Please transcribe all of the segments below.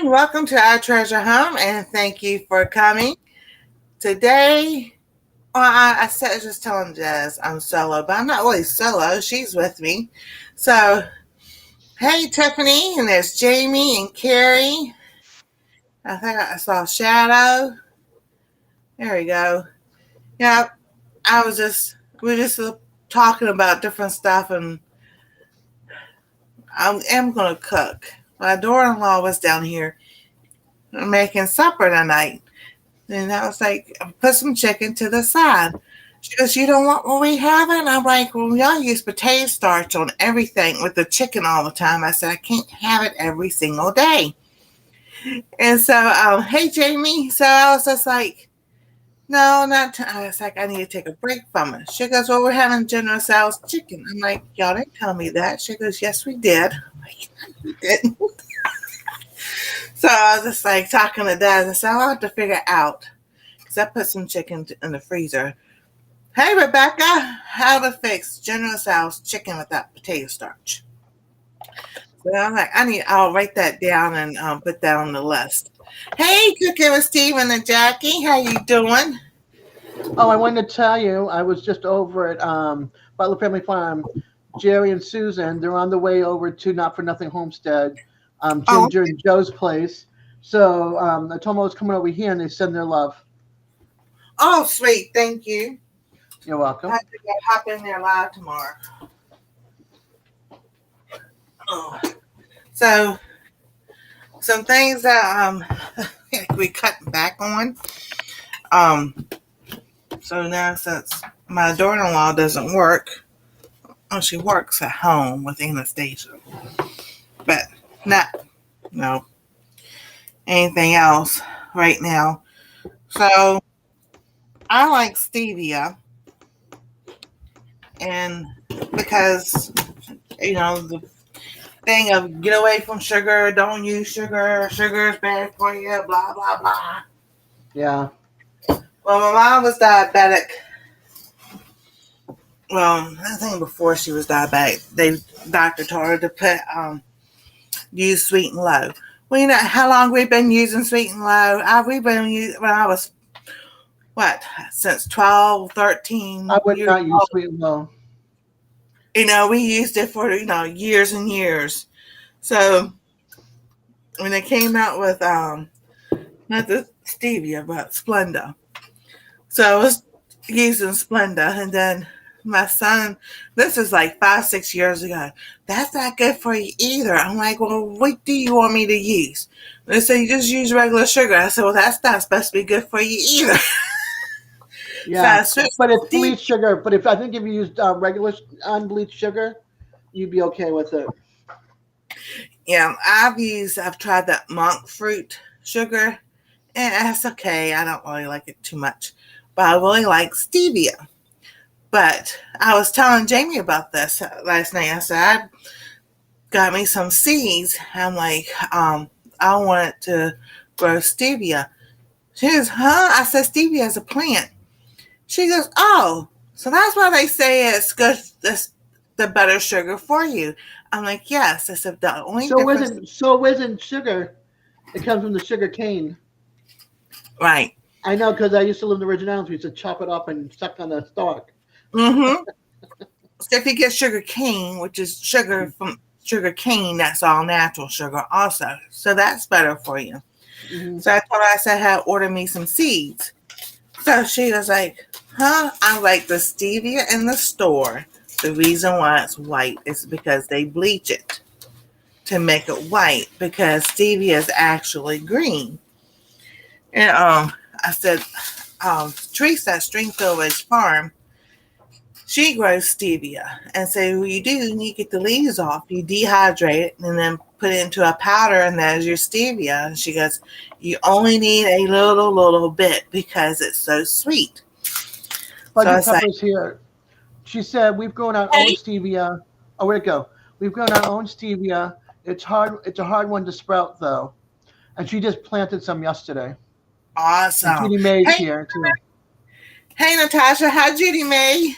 Welcome to our treasure home, and thank you for coming. Today, I said just telling Jazz I'm solo, but I'm not really solo. She's with me. So, hey, Tiffany, and there's Jamie and Carrie. I think I saw Shadow. There we go. Yeah, we're just talking about different stuff, and I am going to cook. My daughter-in-law was down here making supper tonight. And I was like, put some chicken to the side. She goes, you don't want what we have? And I'm like, well, y'all use potato starch on everything with the chicken all the time. I said, I can't have it every single day. And so, hey, Jamie. So I was just like, no, I was like, I need to take a break from it. She goes, well, we're having General Tso's chicken. I'm like, y'all didn't tell me that. She goes, yes, we did. I'm like, we didn't. So I was just like talking to Dad. I said, I'll have to figure it out. Because I put some chicken in the freezer. Hey, Rebecca. How to fix General Tso's chicken without potato starch. So I'm like, I'll write that down and put that on the list. Hey, Cooking with Steven and Jackie. How you doing? Oh, I wanted to tell you, I was just over at Butler Family Farm. Jerry and Susan, they're on the way over to Not For Nothing Homestead, Ginger and Joe's place. So I told them I was coming over here, and they send their love. Oh, sweet. Thank you. You're welcome. I have to go hop in there live tomorrow. Oh. So, some things that we cutting back on. So now since my daughter-in-law doesn't work, she works at home with Anastasia, but no anything else right now. So I like stevia, and because the thing of get away from sugar, don't use sugar, sugar is bad for you, blah blah blah. Yeah. Well, my mom was diabetic. Well, I think before she was diabetic, doctor told her to put use Sweet and Low. Well, you know how long we've been using Sweet and Low? We've been using when I was since 12, 13 I would years not use old. Sweet and Low. We used it for years and years. So when they came out with not the stevia but Splenda, so I was using Splenda, and then my son, this is like 5-6 years ago, that's not good for you either. I'm like, well, what do you want me to use? They say you just use regular sugar. I said, well, that's not supposed to be good for you either. Yeah, So but it's bleached sugar. But if you used regular unbleached sugar, you'd be okay with it. Yeah, I've tried that monk fruit sugar, and that's okay. I don't really like it too much, but I really like stevia. But I was telling Jamie about this last night. I said, I got me some seeds. I'm like, I wanted to grow stevia. She goes, huh? I said, stevia is a plant. She goes, oh, so that's why they say it's good, it's the better sugar for you. I'm like, yes. I said, the only difference. So isn't sugar? It comes from the sugar cane. Right. I know because I used to live in the Virgin Islands. We used to chop it up and suck on the stalk. Mm-hmm. So if you get sugar cane, which is sugar from sugar cane, that's all natural sugar also. So that's better for you. Mm-hmm. So I said, I had ordered me some seeds. So she was like, huh? I like the stevia in the store. The reason why it's white is because they bleach it to make it white, because stevia is actually green. And I said, Teresa at Stringfield Ridge Farm, she grows stevia. And so what you do, you get the leaves off, you dehydrate it, and then put it into a powder, and there's your stevia. And she goes, you only need a little bit because it's so sweet. Fudgy Pepper's here. She said, we've grown our own stevia. Oh, where'd it go? We've grown our own stevia. It's hard. It's a hard one to sprout, though. And she just planted some yesterday. Awesome. And Judy May's here, too. Hey, Natasha. Hi, Judy May.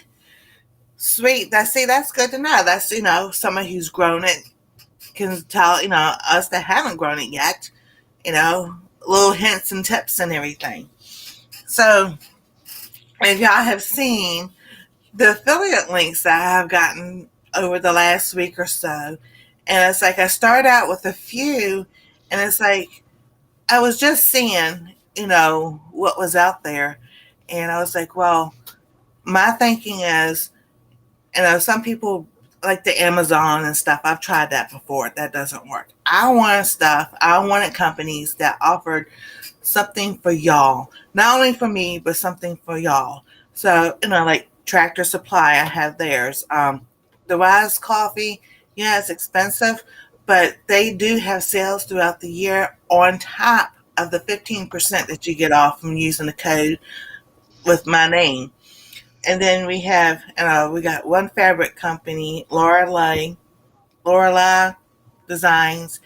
Sweet. That's good to know. That's, someone who's grown it can tell, us that haven't grown it yet, little hints and tips and everything. So if y'all have seen the affiliate links that I have gotten over the last week or so, and it's like I start out with a few, and it's like I was just seeing, what was out there, and I was like, well, my thinking is, some people like the Amazon and stuff. I've tried that before. That doesn't work. I wanted companies that offered something for y'all. Not only for me, but something for y'all. So, like Tractor Supply, I have theirs. The Ryze Coffee, yeah, it's expensive, but they do have sales throughout the year on top of the 15% that you get off from using the code with my name. And then we got one fabric company, Loralie Designs.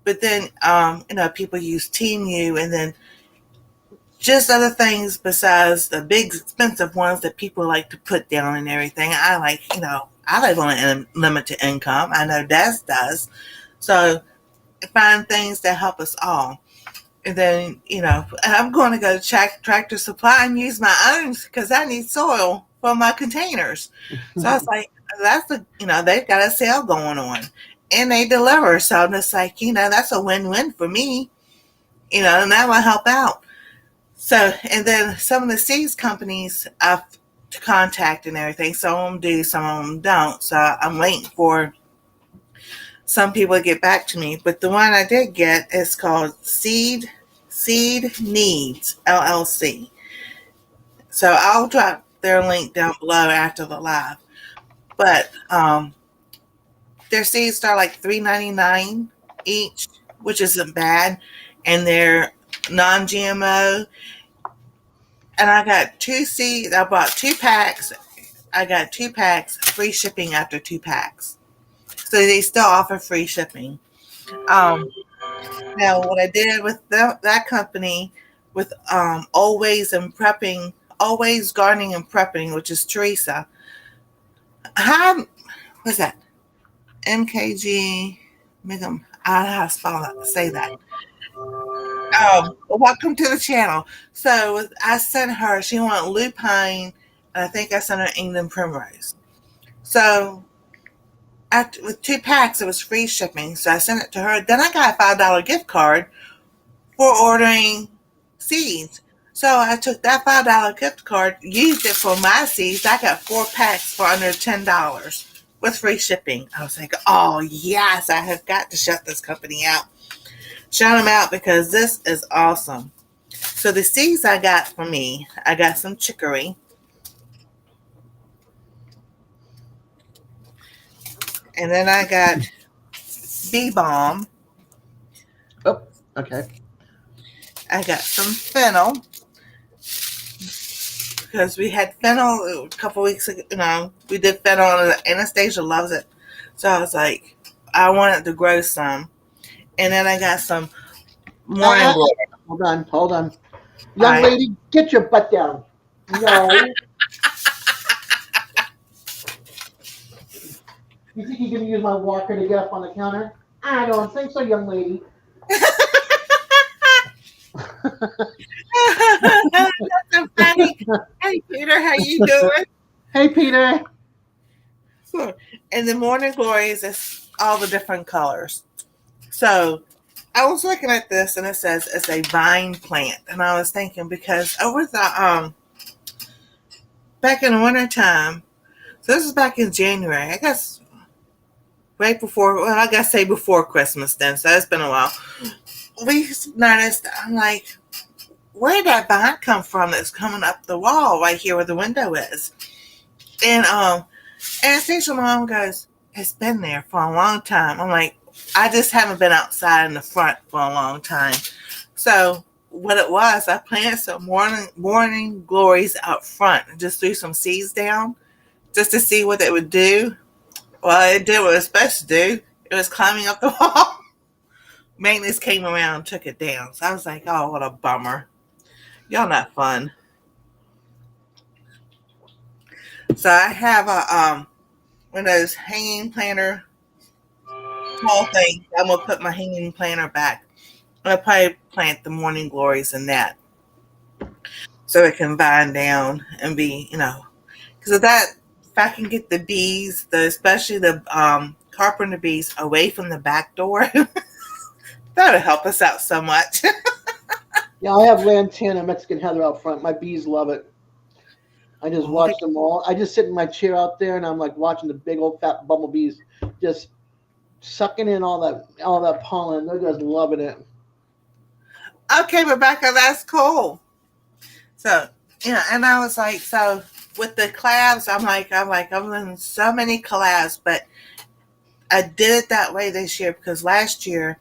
But then, people use Temu, and then just other things besides the big expensive ones that people like to put down and everything. I live on a limited income. I know Des does. So I find things that help us all. And then, I'm going to go to Tractor Supply and use my own because I need soil for my containers. So I was like, they've got a sale going on and they deliver. So I'm just like, that's a win-win for me, and that will help out. So, and then some of the seeds companies I've to contact and everything. Some of them do, some of them don't. So I'm waiting for some people to get back to me. But the one I did get is called Seed Needs LLC. So I'll drop their link down below after the live. But their seeds start like $3.99 each, which isn't bad, and they're non-GMO. And I got 2 seeds. I bought 2 packs. I got 2 packs, free shipping after 2 packs. So they still offer free shipping. Now, what I did with that company, with Always Gardening and Prepping, which is Teresa. What's that? MKG. I don't know how to say that. Welcome to the channel. So I sent her, she wanted lupine, and I think I sent her England primrose. So with 2 packs, it was free shipping. So I sent it to her. Then I got a $5 gift card for ordering seeds. So I took that $5 gift card, used it for my seeds. I got 4 packs for under $10 with free shipping. I was like, oh yes, I have got to shut this company out. Shout them out because this is awesome. So the seeds I got for me, I got some chicory. And then I got bee balm. Oh, okay. I got some fennel. Because we had fennel a couple weeks ago. We did fennel and Anastasia loves it. So I was like, I wanted to grow some. And then I got some morning glory. Hold on. Young lady, get your butt down. No. You think you can use my walker to get up on the counter? I don't think so, young lady. That's so funny. Hey, Peter, how you doing? Hey, Peter. And the morning glories is all the different colors. So I was looking at this and it says it's a vine plant. And I was thinking because over the back in the wintertime, so this is back in January, I guess right before, well, I guess say before Christmas then, so it's been a while. We noticed, I'm like, where did that vine come from that's coming up the wall right here where the window is? And Anastasia mom goes, it's been there for a long time. I'm like, I just haven't been outside in the front for a long time. So what it was, I planted some morning glories out front and just threw some seeds down just to see what it would do. Well, it did what it was supposed to do. It was climbing up the wall. Maintenance came around and took it down. So I was like, oh, what a bummer. Y'all not fun. So I have a one of those hanging planter small things. I'm gonna put my hanging planter back. I'll probably plant the morning glories in that, so it can vine down and be, because if I can get the bees, especially the carpenter bees, away from the back door, that would help us out so much. Yeah, I have lantana Mexican heather out front. My bees love it. I just Oh, watch them all. I just sit in my chair out there and I'm like watching the big old fat bumblebees just sucking in all that pollen. They're just loving it. okay, Rebecca, that's cool. So, and I was like, so with the collabs, I'm in so many collabs, but I did it that way this year because last year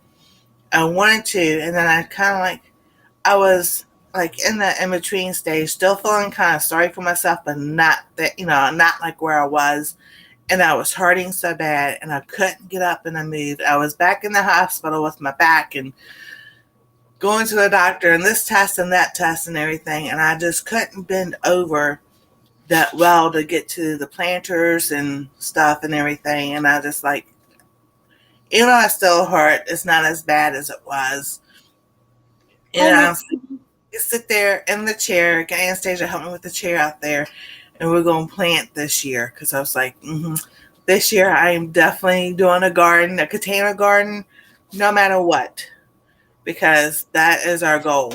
I wanted to, and then I kind of I was like in the in between stage, still feeling kind of sorry for myself, but not that, not like where I was. And I was hurting so bad, and I couldn't get up and I moved. I was back in the hospital with my back and going to the doctor and this test and that test and everything. And I just couldn't bend over that well to get to the planters and stuff and everything. And I just I still hurt, it's not as bad as it was. And I sit there in the chair, get Anastasia help me with the chair out there, and we're going to plant this year. Because I was like, this year I am definitely doing a garden, a container garden, no matter what, because that is our goal.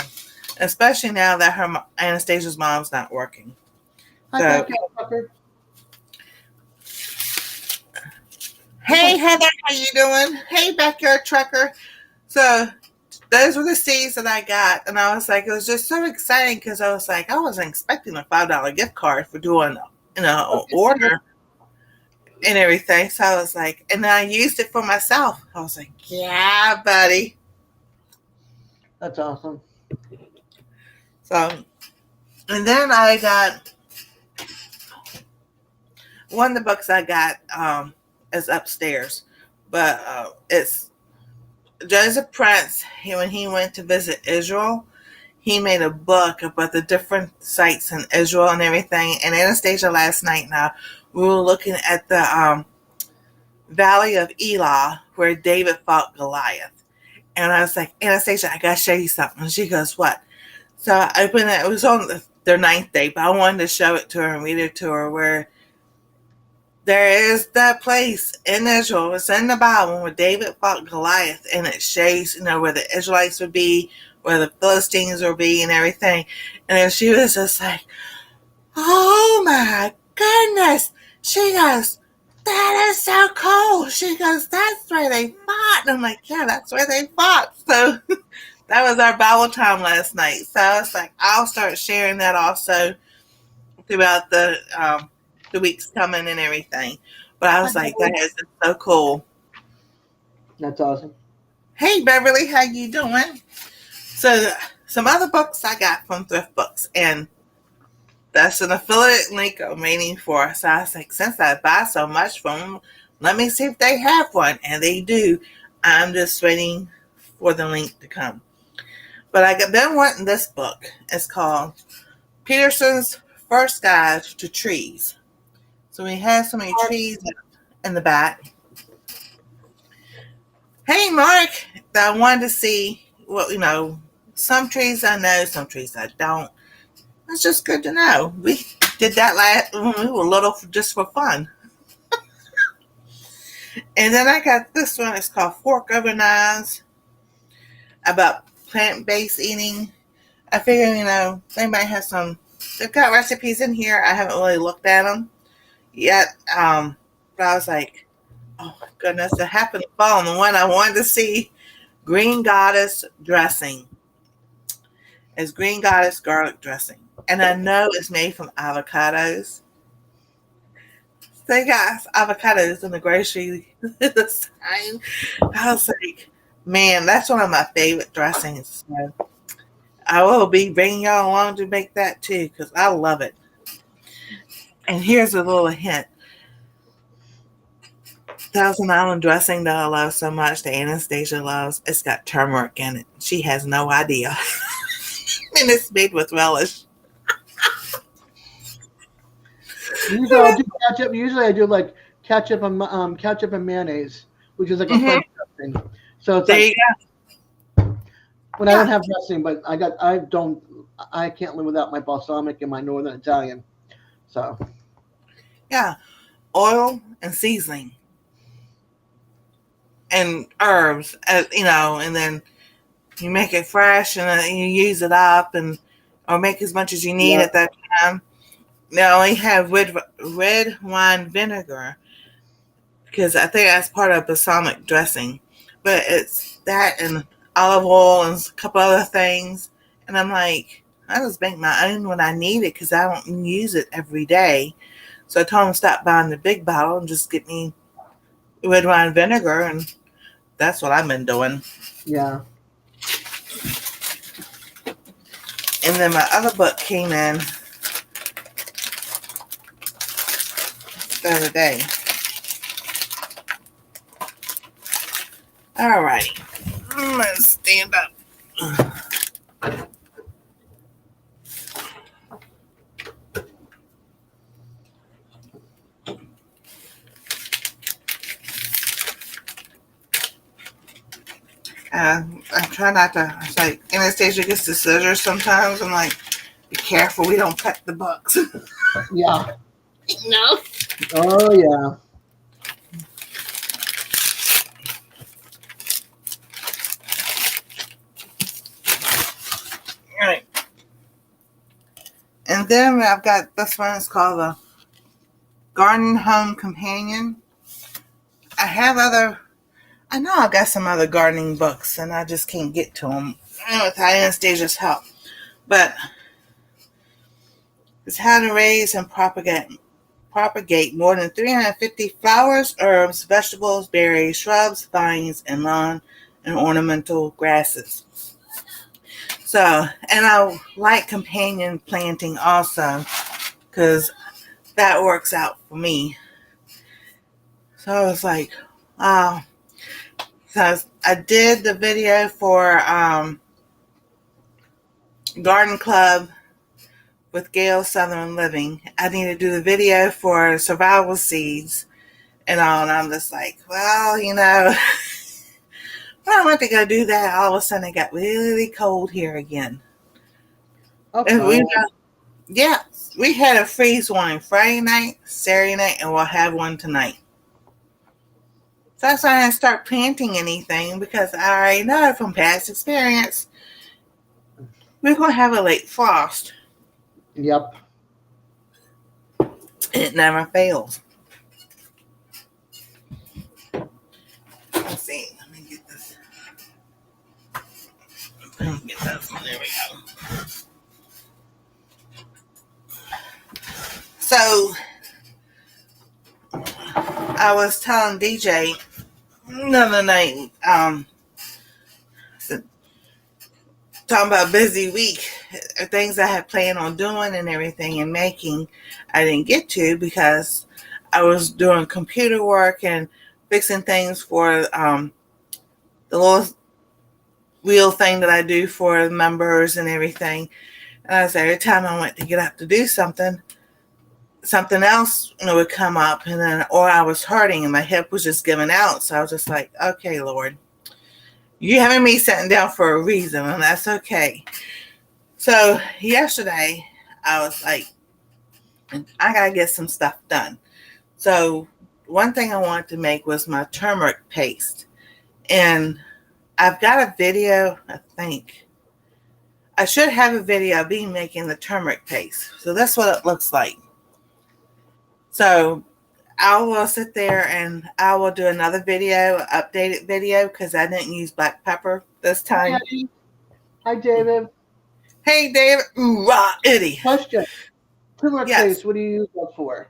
Especially now that Anastasia's mom's not working. Hi, So, hey Heather, how you doing? Hey backyard trucker. So those were the seeds that I got, and I was like, it was just so exciting because I was like, I wasn't expecting a $5 gift card for doing, order and everything. So I was like, and then I used it for myself. I was like, yeah, buddy. That's awesome. So, and then I got one of the books I got is upstairs, but it's Joseph Prince. When he went to visit Israel, he made a book about the different sites in Israel and everything. And Anastasia last night, now we were looking at the Valley of Elah where David fought Goliath. And I was like, Anastasia, I gotta show you something. And she goes, what? So I opened it. It was on their 9th day, but I wanted to show it to her and read it to her, where there is that place in Israel. It's in the Bible where David fought Goliath, and it shows, where the Israelites would be, where the Philistines would be, and everything. And then she was just like, oh my goodness. She goes, that is so cool. She goes, that's where they fought. And I'm like, yeah, that's where they fought. So that was our Bible time last night. So I was like, I'll start sharing that also throughout the weeks coming and everything. But I was like, that is so cool. That's awesome. Hey Beverly, how you doing? So some other books I got from Thrift Books, and that's an affiliate link I'm waiting for. So I was like, since I buy so much from them, let me see if they have one. And they do. I'm just waiting for the link to come. But I've been wanting this book. It's called Peterson's First Guide to Trees. So we have so many trees in the back. Hey, Mark, I wanted to see some trees I know, some trees I don't. It's just good to know. We did that when we were little, just for fun. And then I got this one. It's called Fork Over Knives, about plant-based eating. I figure, they might have they've got recipes in here. I haven't really looked at them yet. But I was like, oh my goodness, it happened to fall on the one I wanted to see. Green Goddess dressing. It's Green Goddess garlic dressing. And I know it's made from avocados. They got avocados in the grocery this time. I was like, man, that's one of my favorite dressings. So I will be bringing y'all along to make that too, because I love it. And here's a little hint. Thousand Island dressing that I love so much, that Anastasia loves, it's got turmeric in it. She has no idea. And it's made with relish. Usually I do ketchup. Usually I do like ketchup and mayonnaise, which is like a French dressing. So it's there you go. When I don't have dressing, but I can't live without my balsamic and my Northern Italian. So Yeah, oil and seasoning and herbs, and then you make it fresh and then you use it up or make as much as you need yeah, at that time. They only have red wine vinegar because I think that's part of balsamic dressing, but it's that and olive oil and a couple other things. And I'm like, I just make my own when I need it because I don't use it every day. So I told him to stop buying the big bottle and just get me red wine vinegar, and that's what I've been doing. yeah. And then my other book came in the other day. All right, I'm gonna stand up. I try not to. It's like Anastasia gets the scissors sometimes. I'm like, be careful, we don't cut the books. Yeah. No. Oh yeah. All right. And then I've got this one. It's called the Garden Home Companion. I know I've got some other gardening books, and I just can't get to them with Anastasia's help. But it's how to raise and propagate more than 350 flowers, herbs, vegetables, berries, shrubs, vines, and lawn and ornamental grasses. So, and I like companion planting also because that works out for me. So I was like, wow. So I did the video for Garden Club with Gail Southern Living. I need to do the video for survival seeds and all. And I'm just like, well, when I went to go do that, all of a sudden it got really cold here again. Okay. And we had a freeze warning Friday night, Saturday night, and we'll have one tonight. So that's why I didn't start planting anything because I already know from past experience we're going to have a late frost. Yep. It never fails. Let's see. Let me get this. There we go. So I was telling DJ the other night, talking about busy week, things I had planned on doing and everything and making, I didn't get to because I was doing computer work and fixing things for the little wheel thing that I do for members and everything. And I was every time I went to get up to do something else would come up, and then or I was hurting and my hip was just giving out. So I was just like, okay, Lord, you having me sitting down for a reason, and that's okay. So yesterday I was like, I gotta get some stuff done. So one thing I wanted to make was my turmeric paste, and I've got a video. I think I should have a video of me making the turmeric paste. So that's what it looks like. So I will sit there and I will do another video, updated video, because I didn't use black pepper this time. Okay. Hi, David. Hey, David. Ooh, rah, itty. Question. Turmeric Yes. paste, what do you use that for?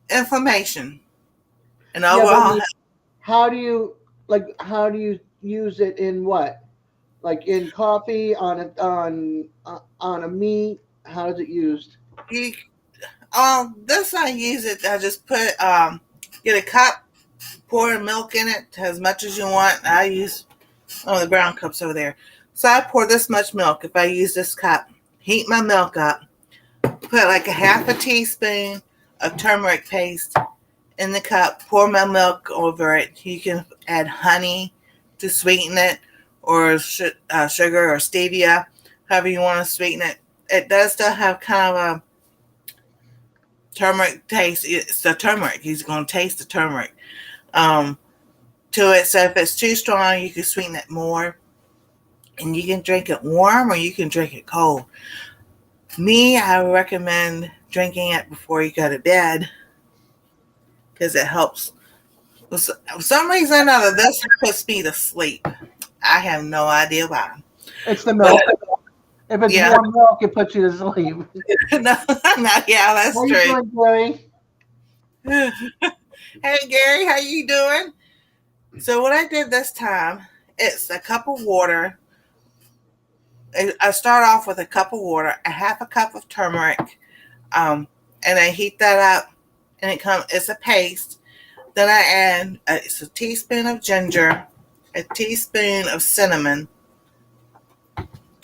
Inflammation. And Yeah, overall, how do you use it in what? Like in coffee, on a meat? How is it used? this I use it. I just put get a cup, pour milk in it as much as you want. I use the brown cups over there. So I pour this much milk. If I use this cup, heat my milk up, put like a half a teaspoon of turmeric paste in the cup, pour my milk over it. You can add honey to sweeten it, or sugar or stevia, however you want to sweeten it. It does still have kind of a turmeric taste. It's the turmeric. He's going to taste the turmeric to it. So if it's too strong, you can sweeten it more. And you can drink it warm or you can drink it cold. Me, I recommend drinking it before you go to bed because it helps. For some reason or another, this puts me to sleep. I have no idea why. It's the milk. If it's warm milk, it puts you to sleep. No, yeah, that's How true. How you doing, Gary? Hey, Gary, how you doing? So what I did this time, it's a cup of water. I start off with a cup of water, a half a cup of turmeric, and I heat that up, and it's a paste. Then I add it's a teaspoon of ginger, a teaspoon of cinnamon.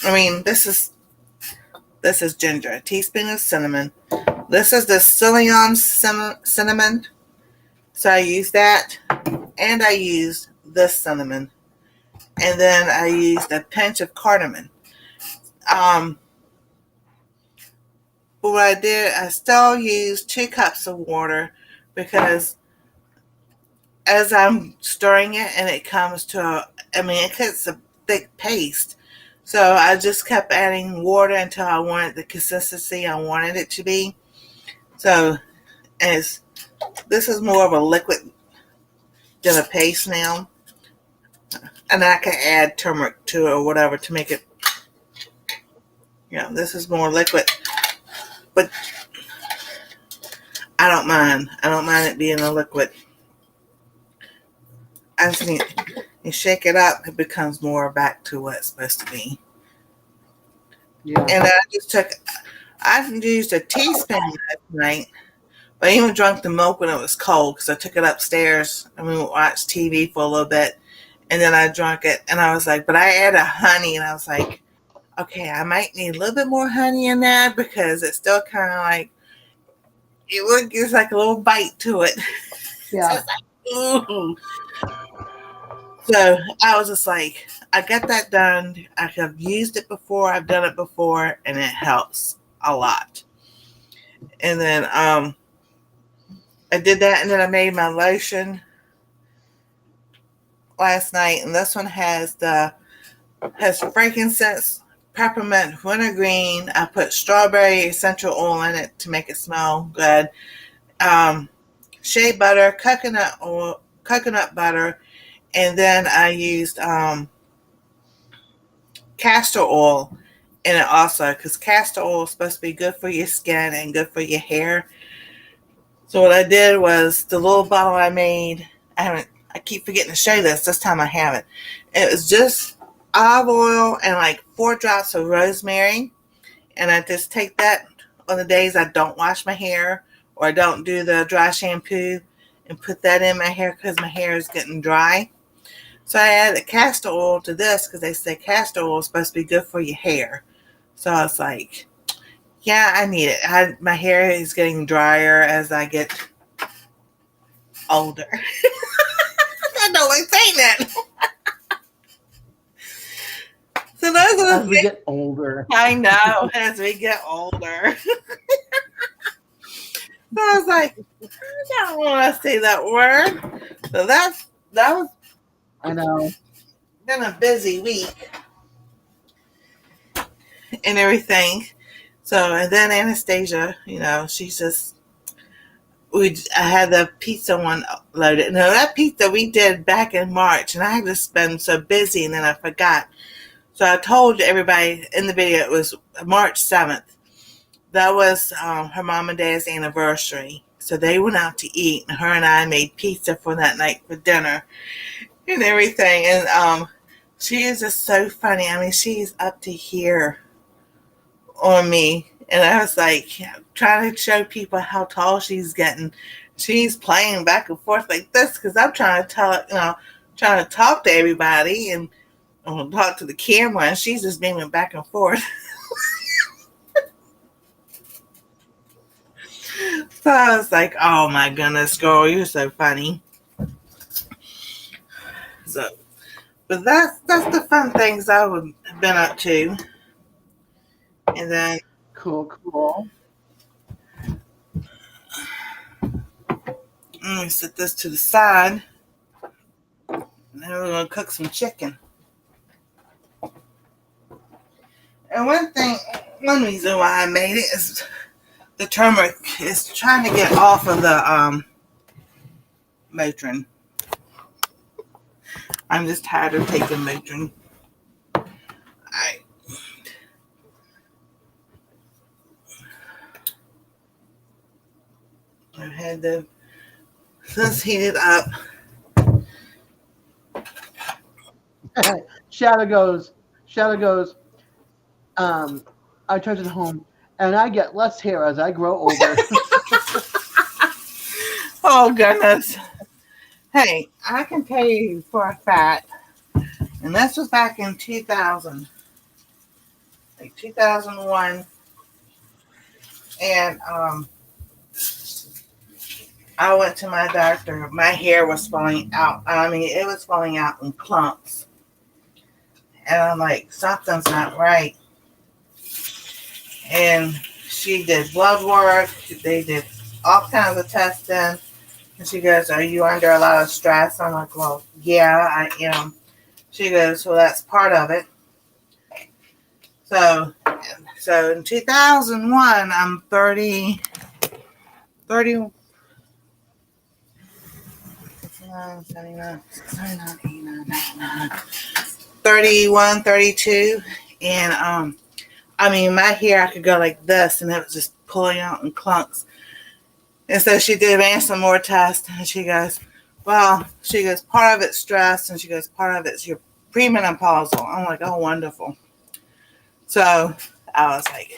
I mean, this is ginger, a teaspoon of cinnamon. This is the Ceylon cinnamon. So I use that, and I use this cinnamon. And then I used a pinch of cardamom. But what I did, I still used 2 cups of water because as I'm stirring it and it comes to it gets a thick paste. So I just kept adding water until I wanted the consistency I wanted it to be. So this is more of a liquid than a paste now. And I can add turmeric to it or whatever to make it, this is more liquid. But I don't mind. I don't mind it being a liquid. I just need you shake it up, it becomes more back to what it's supposed to be. Yeah. And I used a teaspoon last night, but I even drank the milk when it was cold because I took it upstairs and we watched TV for a little bit. And then I drank it and I was like, but I added honey and I was like, okay, I might need a little bit more honey in there because it's still kind of like, it gives like a little bite to it. Yeah. So it's like, ooh. So I was just like, I got that done. I have used it before. I've done it before, and it helps a lot. And then I did that, and then I made my lotion last night. And this one has frankincense, peppermint, wintergreen. I put strawberry essential oil in it to make it smell good. Shea butter, coconut butter. And then I used castor oil in it also because castor oil is supposed to be good for your skin and good for your hair. So what I did was the little bottle I made, I keep forgetting to show this time I have it. It was just olive oil and like 4 drops of rosemary. And I just take that on the days I don't wash my hair or I don't do the dry shampoo and put that in my hair because my hair is getting dry. So I added castor oil to this because they say castor oil is supposed to be good for your hair. So I was like, yeah, I need it. My hair is getting drier as I get older. I don't like saying that. So those are as we get older. I know, as we get older. So I was like, I don't want to say that word. So that was, I know, been a busy week and everything. So, and then Anastasia, she's just, I had the pizza one loaded. No, that pizza we did back in March, and I had just been so busy, and then I forgot. So I told everybody in the video it was March 7th. That was her mom and dad's anniversary. So they went out to eat, and her and I made pizza for that night for dinner and everything. And she is just so funny. I mean, she's up to here on me. And I was like, trying to show people how tall she's getting. She's playing back and forth like this because I'm trying to trying to talk to everybody and talk to the camera, and she's just beaming back and forth. So I was like, oh my goodness, girl, you're so funny. So, But that's the fun things I would have been up to. And then Cool. let me set this to the side. And then we're gonna cook some chicken. And one reason why I made it is the turmeric is trying to get off of the Motrin. I'm just tired of taking Motrin. I've had this heated up. Shadow goes. I turn to home, and I get less hair as I grow older. Oh goodness! Hey, I can tell you for a fact, and this was back in 2000, like 2001, and I went to my doctor. My hair was falling out. I mean, it was falling out in clumps, and I'm like, something's not right. And she did blood work. They did all kinds of testing. And she goes, "Are you under a lot of stress?" I'm like, "Well, yeah, I am." She goes, "Well, that's part of it." So in 2001, I'm 30, 30, 31, 32. And I mean, my hair, I could go like this, and it was just pulling out in clumps. And so she did some more tests, and she goes, part of it's stress, and she goes, part of it's your premenopausal. I'm like, oh, wonderful. So I was like,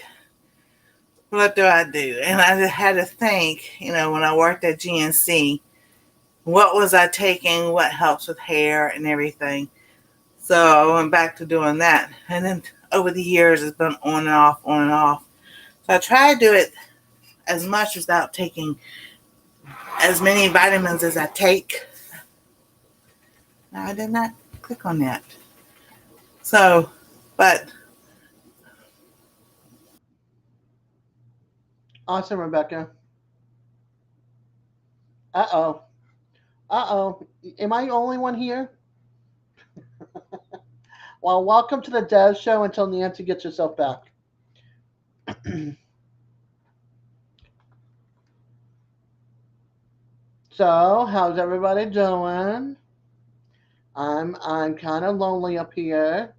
what do I do? And I had to think, when I worked at GNC, what was I taking? What helps with hair and everything? So I went back to doing that. And then over the years, it's been on and off, on and off. So I try to do it as much without taking as many vitamins as I take. No, I did not click on that. So, but. Awesome, Rebecca. Uh-oh. Am I the only one here? Well, welcome to the Dev Show until Nancy gets herself back. So, how's everybody doing? I'm kind of lonely up here.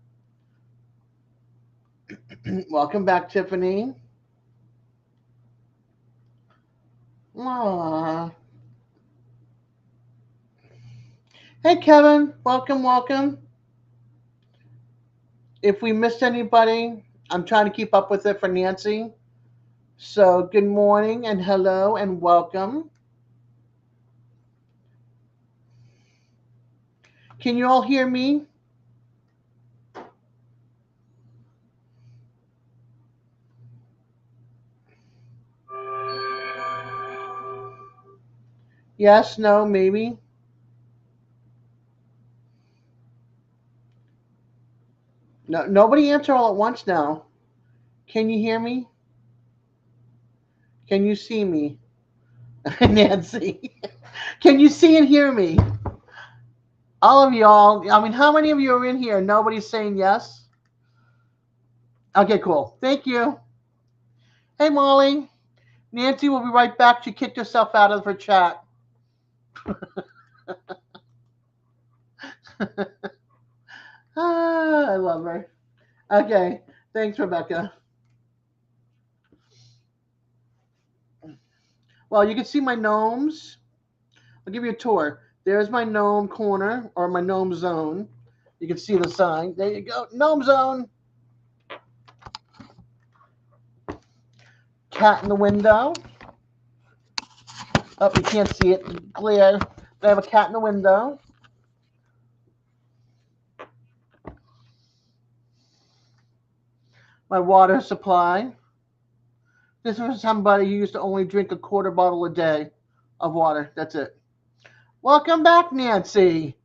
Welcome back, Tiffany. Aww. Hey, Kevin. Welcome. If we missed anybody, I'm trying to keep up with it for Nancy. So, good morning and hello and welcome. Can you all hear me? Yes, no, maybe. No, nobody answer all at once now. Can you hear me? Can you see me? Nancy. Can you see and hear me? All of y'all. I mean, how many of you are in here? Nobody's saying yes? Okay, cool. Thank you. Hey, Molly. Nancy will be right back. She kicked herself out of her chat. I love her. Okay. Thanks, Rebecca. Well, you can see my gnomes. I'll give you a tour. There's my gnome corner or my gnome zone. You can see the sign. There you go. Gnome zone. Cat in the window. Oh, you can't see it. Clear. I have a cat in the window. My water supply. This is for somebody who used to only drink a quarter bottle a day of water. That's it. Welcome back, Nancy.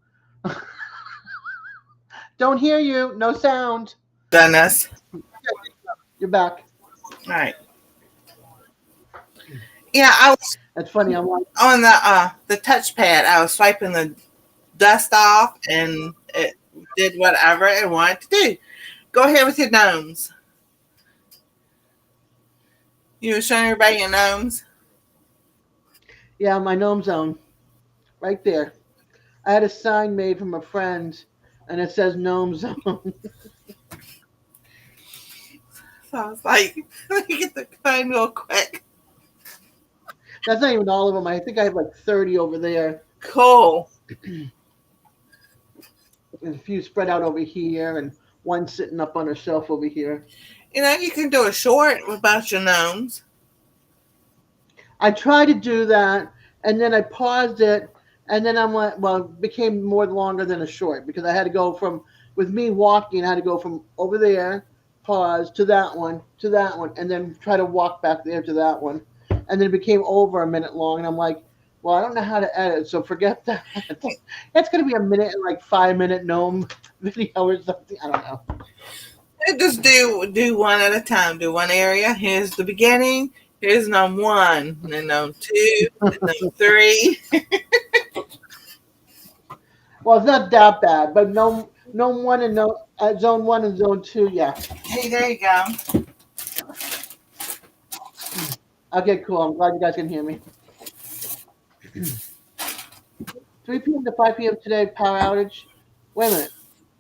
Don't hear you. No sound. Goodness. You're back. All right. Yeah, I was That's funny. I'm like, on the touchpad. I was swiping the dust off, and it did whatever it wanted to do. Go ahead with your gnomes. You were showing everybody your gnomes. yeah, my gnome zone, right there. I had a sign made from a friend, and it says gnome zone. So I was like, let me get the phone real quick. That's not even all of them. I think I have like 30 over there. Cool. There's a few spread out over here, and one sitting up on a shelf over here. You know, you can do a short about your gnomes. I tried to do that, and then I paused it, and then I'm like, well, it became more longer than a short because I had to go from, with me walking, I had to go from over there, pause, to that one, and then try to walk back there to that one. And then it became over a minute long, and I'm like, well, I don't know how to edit, so forget that. It's going to be a minute and like 5-minute gnome video or something. I don't know. Just do one at a time. Do one area. Here's the beginning. Here's gnome 1, and then gnome 2, and gnome 3. Well, it's not that bad, but gnome 1 and zone 1 and zone 2, yeah. Hey, there you go. Okay, cool. I'm glad you guys can hear me. 3 p.m. to 5 p.m. today, power outage. Wait a minute.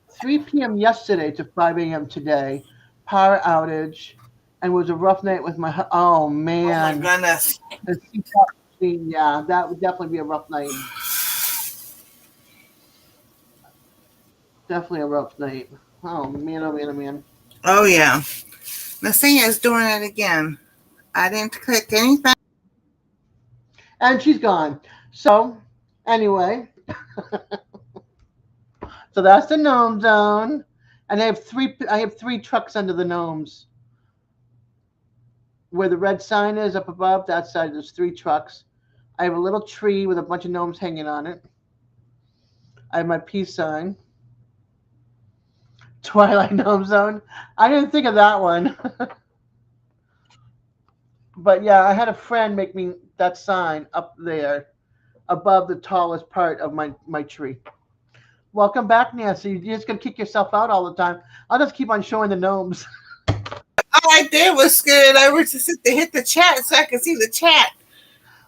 3 p.m. yesterday to 5 a.m. today, power outage, and it was a rough night with my. Oh man! Oh my goodness! Yeah, that would definitely be a rough night. Definitely a rough night. Oh man! Oh man! Oh man! Oh yeah. Nasia is doing it again. I didn't click anything. And she's gone. So, anyway. So that's the gnome zone. And I have three trucks under the gnomes. Where the red sign is up above, that side, there's 3 trucks. I have a little tree with a bunch of gnomes hanging on it. I have my peace sign. Twilight Gnome Zone. I didn't think of that one. But yeah, I had a friend make me that sign up there above the tallest part of my tree. Welcome back, Nancy. You're just going to kick yourself out all the time. I'll just keep on showing the gnomes. All I did was scoot over to hit the chat so I could see the chat.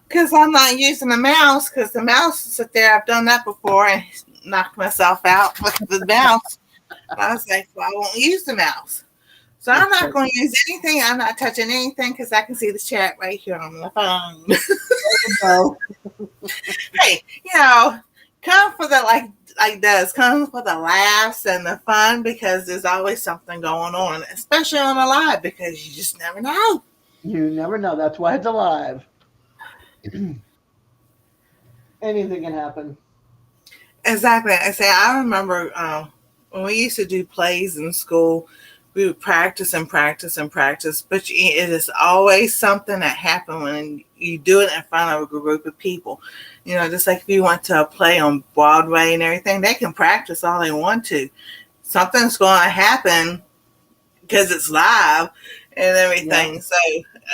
Because I'm not using the mouse, because the mouse is sit there. I've done that before and knocked myself out with the mouse. I was like, well, I won't use the mouse. So I'm not going to use anything. I'm not touching anything because I can see the chat right here on the phone. There you go. Hey, come for the come for the laughs and the fun because there's always something going on, especially on a live because you just never know. You never know. That's why it's alive. Anything can happen. Exactly. I remember when we used to do plays in school, we would practice and practice and practice, but it is always something that happens when you do it in front of a group of people. Just like if you went to a play on Broadway and everything, they can practice all they want to. Something's going to happen because it's live and everything. Yeah. So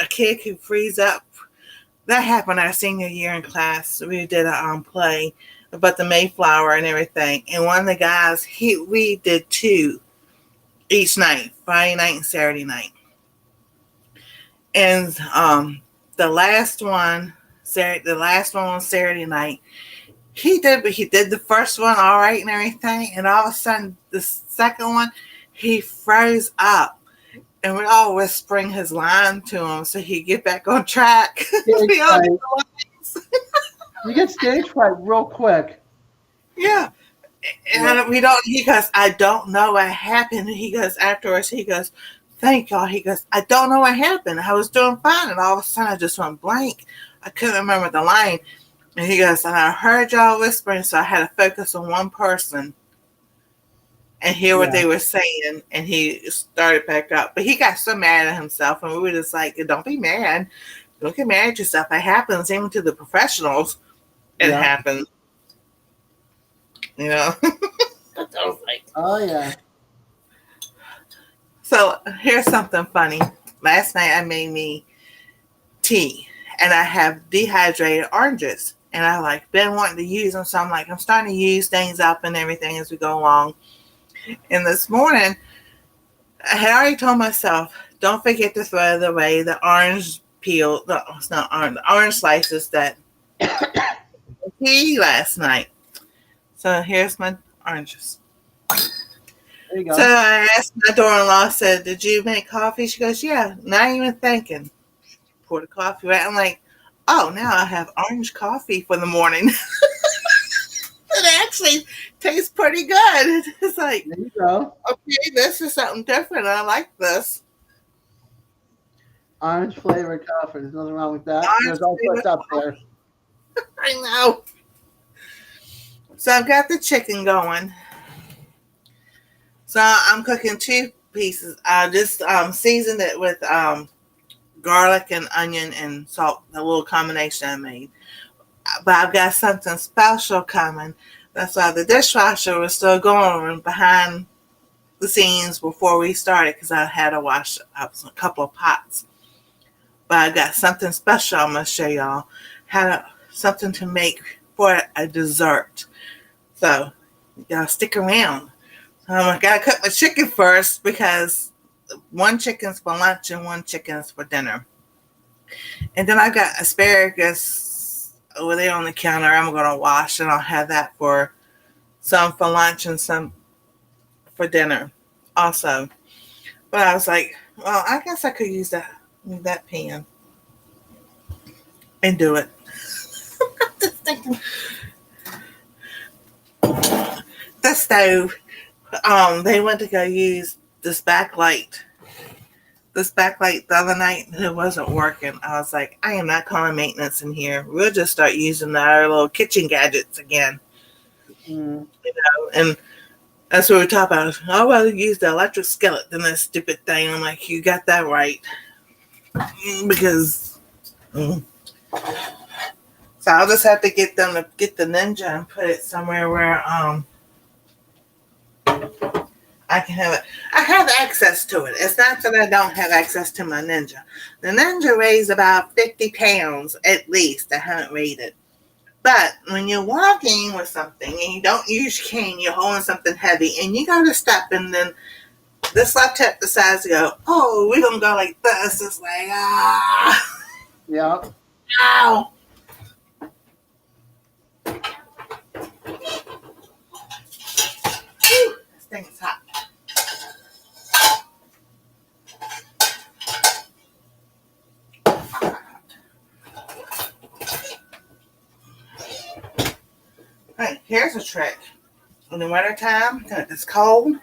a kid could freeze up. That happened our senior year in class. We did a play about the Mayflower and everything. And one of the guys, we did 2 each night, Friday night and Saturday night. And the last one on Saturday night, he did the first one all right and everything. And all of a sudden, the second one, he froze up. And we all whispering his line to him so he'd get back on track. You get stage fright real quick. Yeah. And he goes, I don't know what happened. And he goes, afterwards, he goes, thank y'all. He goes, I don't know what happened. I was doing fine. And all of a sudden I just went blank. I couldn't remember the line. And he goes, and I heard y'all whispering, so I had to focus on one person and hear what they were saying. And he started back up. But he got so mad at himself. And we were just like, don't be mad. Don't get mad at yourself. It happens even to the professionals. It happens. I was like, Oh yeah. so here's something funny. Last night I made me tea, and I have dehydrated oranges, and I like been wanting to use them, so I'm like, I'm starting to use things up and everything as we go along. And this morning, I had already told myself, don't forget to throw away the orange peel. No, it's not orange. The orange slices that tea last night. So here's my oranges. There you go. So I asked my daughter-in-law, said, did you make coffee? She goes, yeah, not even thinking. Pour the coffee right. I'm like, oh, now I have orange coffee for the morning. It actually tastes pretty good. It's like, There you go. okay, this is something different. I like this. Orange flavored coffee. There's nothing wrong with that. Orange There's all sorts up there. I know. So I've got the chicken going. So I'm cooking 2 pieces. I just seasoned it with garlic and onion and salt, the little combination I made. But I've got something special coming. That's why the dishwasher was still going behind the scenes before we started, because I had to wash up a couple of pots. But I got something special I'm going to show y'all. Something to make for a dessert. So y'all stick around. I got to cook my chicken first, because 1 chicken's for lunch and 1 chicken's for dinner. And then I got asparagus over there on the counter. I'm going to wash, and I'll have that for some for lunch and some for dinner also. But I was like, well, I guess I could use that pan and do it. The stove. They went to go use this backlight the other night, and it wasn't working. I was like, I am not calling maintenance in here. We'll just start using our little kitchen gadgets again. You know, and that's what we talk about. I'd rather use the electric skillet than this stupid thing. I'm like, you got that right. Because so I'll just have to get them to get the Ninja and put it somewhere where I can have it. I have access to it. It's not that I don't have access to my Ninja. The Ninja weighs about 50 pounds at least. I haven't weighed it. But when you're walking with something and you don't use your cane, you're holding something heavy, and you go to step, and then this left hip decides to go, oh, we're going to go like this. It's like, Yeah. ow. Whew, this thing is hot. Hey, here's a trick. In the wintertime, it's cold,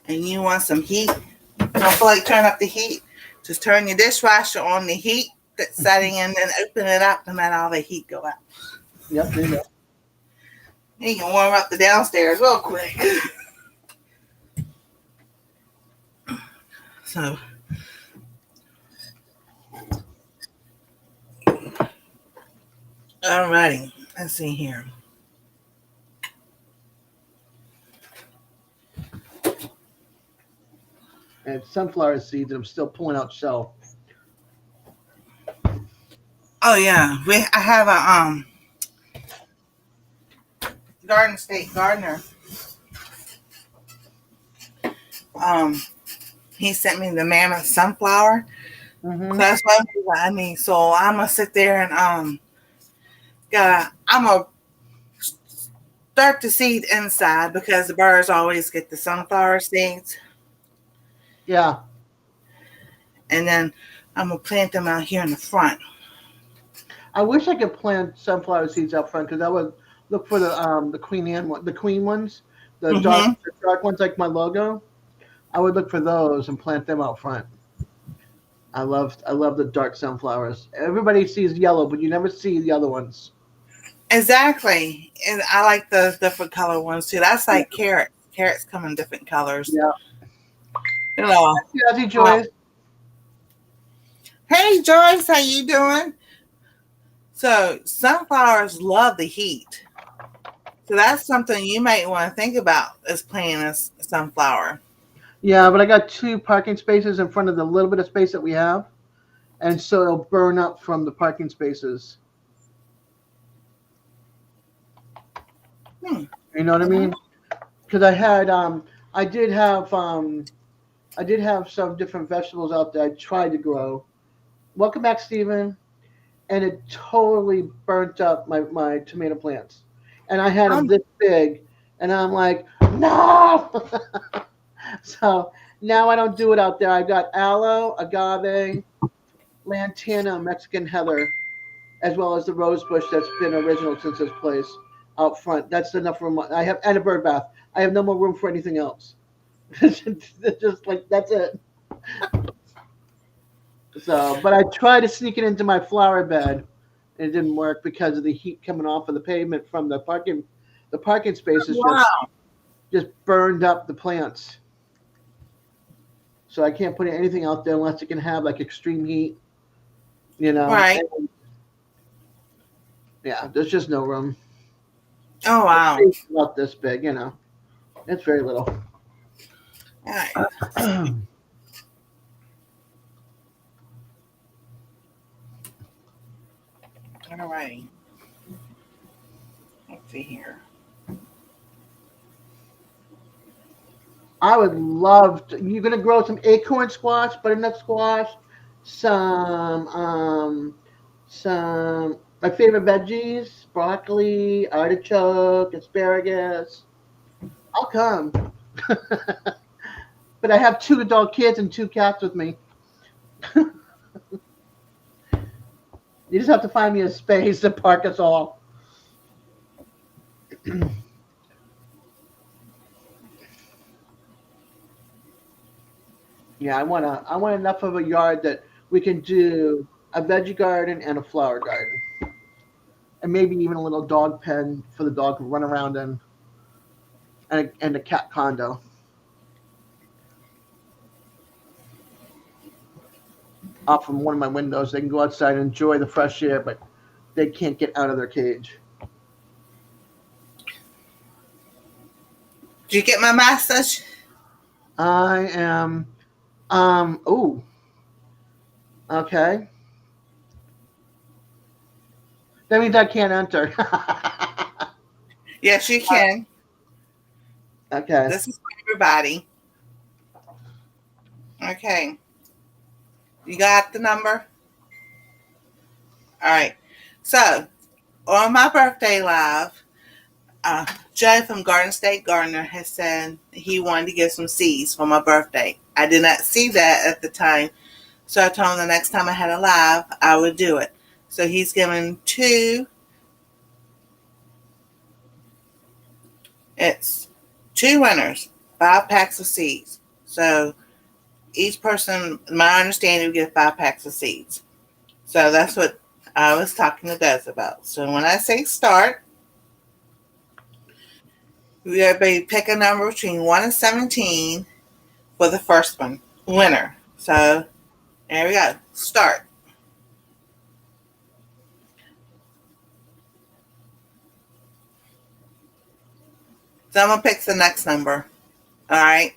and you want some heat. Don't feel like turn up the heat. Just turn your dishwasher on the heat that's setting in, and open it up and let all the heat go out. Yep, there you go. You can warm up the downstairs real quick. So, alrighty. Let's see here. And sunflower seeds, I'm still pulling out shell. Oh yeah, I have a Garden State gardener. He sent me the mammoth sunflower. Mm-hmm. So that's what I need. So I'm gonna sit there and I'm gonna start the seed inside, because the birds always get the sunflower seeds. Yeah. And then I'm gonna plant them out here in the front. I wish I could plant sunflower seeds up front, because I would look for the Queen Anne one, the Queen ones, the dark ones like my logo. I would look for those and plant them out front. I love the dark sunflowers. Everybody sees yellow, but you never see the other ones. Exactly. And I like the different color ones too. That's like carrots. Carrots come in different colors. Yeah. You know. Hey, Joyce. Hey Joyce, how you doing? So sunflowers love the heat. So that's something you might want to think about is planting a sunflower. Yeah, but I got 2 parking spaces in front of the little bit of space that we have, and so it'll burn up from the parking spaces. You know what I mean? Because I did have some different vegetables out there I tried to grow. Welcome back, Stephen. And it totally burnt up my tomato plants. And I had them Um, this big, and I'm like, no. So now I don't do it out there. I got aloe, agave, lantana, Mexican heather, as well as the rose bush that's been original since this place out front. That's enough room. I have and a bird bath. I have no more room for anything else. Just like that's it. So, but I tried to sneak it into my flower bed. And it didn't work because of the heat coming off of the pavement from the parking. The parking spaces wow. just burned up the plants. So I can't put anything out there unless it can have like extreme heat. You know. Right. And, yeah, there's just no room. Oh, The wow. space is about this big. You know, it's very little. All right. All right. Let's see here. I would love to. You're gonna grow some acorn squash, butternut squash, some my favorite veggies: broccoli, artichoke, asparagus. I'll come, but I have 2 adult kids and 2 cats with me. You just have to find me a space to park us all. Yeah, I want enough of a yard that we can do a veggie garden and a flower garden, and maybe even a little dog pen for the dog to run around in, and a cat condo. Off from one of my windows, they can go outside and enjoy the fresh air, but they can't get out of their cage. Did you get my message? I am. Oh. Okay. That means I can't enter. Yes, you can. Okay. This is for everybody. Okay. You got the number? All right. So, on my birthday live, Joe from Garden State Gardener has said he wanted to give some seeds for my birthday. I did not see that at the time, so I told him the next time I had a live, I would do it. So he's given 2. It's 2 winners, 5 packs of seeds. So each person, my understanding, would get 5 packs of seeds. So that's what I was talking to Des about. So when I say start, we everybody pick a number between 1 and 17 for the first one, winner. So there we go. Start. Someone picks the next number. All right.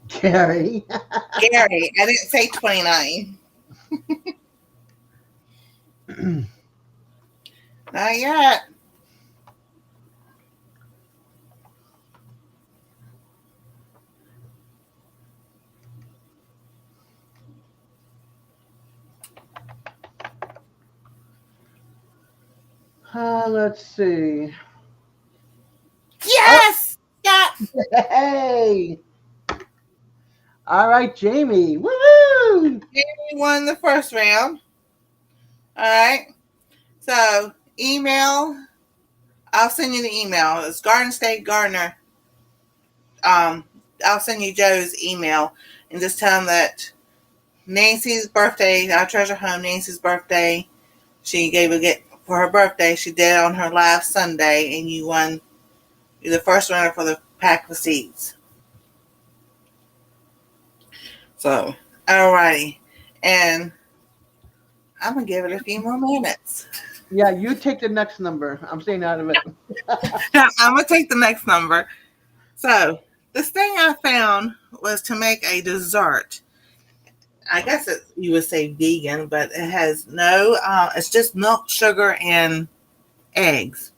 Gary. Gary, I didn't say 29. Not yet. Let's see. Yes! Yeah. Hey. All right, Jamie. Woo! Jamie won the first round. All right. So email. I'll send you the email. It's Garden State Gardener. I'll send you Joe's email and just tell him that Nancy's birthday, our treasure home, Nancy's birthday, she gave a gift for her birthday. She did it on her live Sunday, and you won. You're the first winner for the pack of seeds. So, alrighty. And I'm going to give it a few more minutes. Yeah, you take the next number. I'm staying out of it. I'm going to take the next number. So, this thing I found was to make a dessert. I guess you would say vegan, but it has no, it's just milk, sugar, and eggs.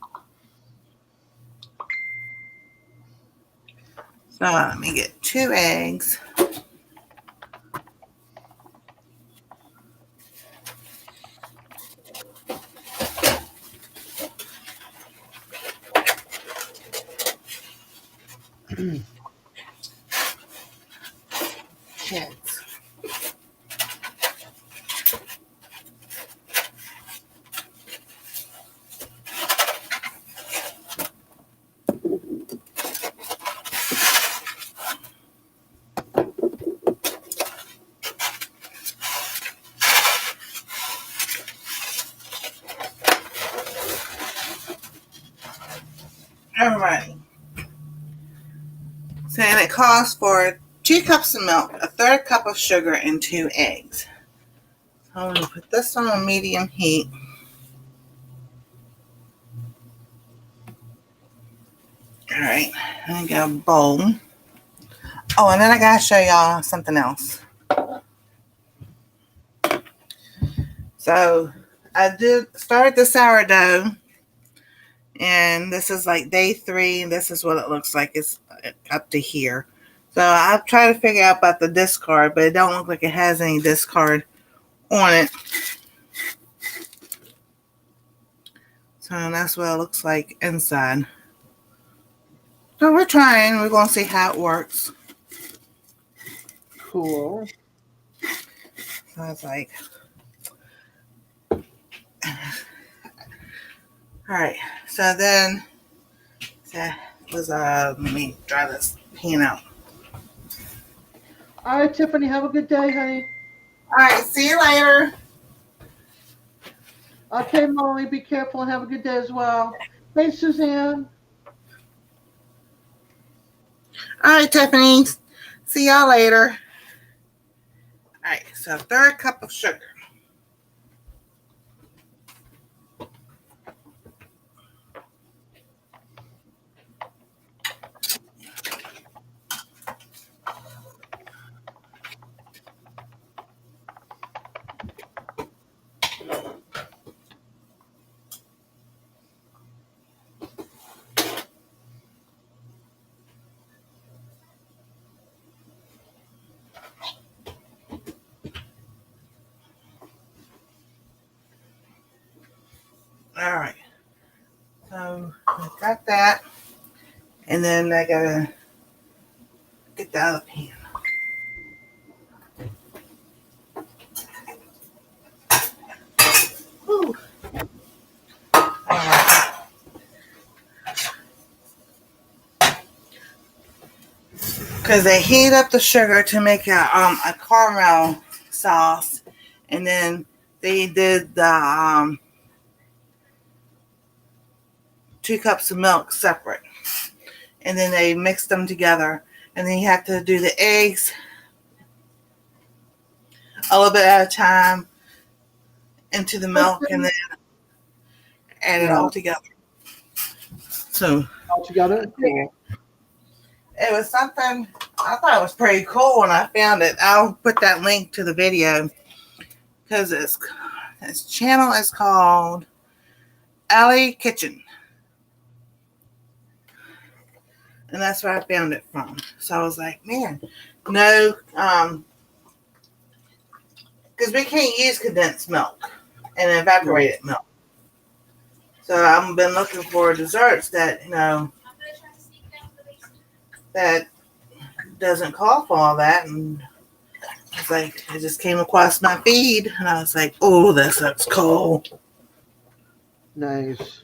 So let me get 2 eggs. Eggs. Alright. So and it calls for 2 cups of milk, a third cup of sugar, and 2 eggs. So I'm going to put this on medium heat. Alright, I got a bowl. Oh, and then I gotta show y'all something else. So I did start the sourdough, and this is like day 3, and this is what it looks like. It's up to here. So I've tried to figure out about the discard, but it don't look like it has any discard on it. So that's what it looks like inside. So we're trying. We're going to see how it works. Cool. So it's like, all right. So then, let me dry this pan out. All right, Tiffany, have a good day, honey. All right. See you later. Okay, Molly, be careful and have a good day as well. Hey, Suzanne. All right, Tiffany. See y'all later. All right. So 1/3 cup of sugar. All right. So I got that. And then I got to get that out of the pan. Whew. All right. Because they heat up the sugar to make a caramel sauce. And then they did the 2 cups of milk separate. And then they mixed them together. And then you have to do the eggs a little bit at a time into the milk and then add it all together. So All together? Cool. it was something I thought it was pretty cool when I found it. I'll put that link to the video because this channel is called Alley Kitchen. And that's where I found it from. So I was like, man, no, because we can't use condensed milk and evaporated milk. So I've been looking for desserts that, that doesn't call for all that. And it's like, it just came across my feed and I was like, oh, this looks cool. Nice.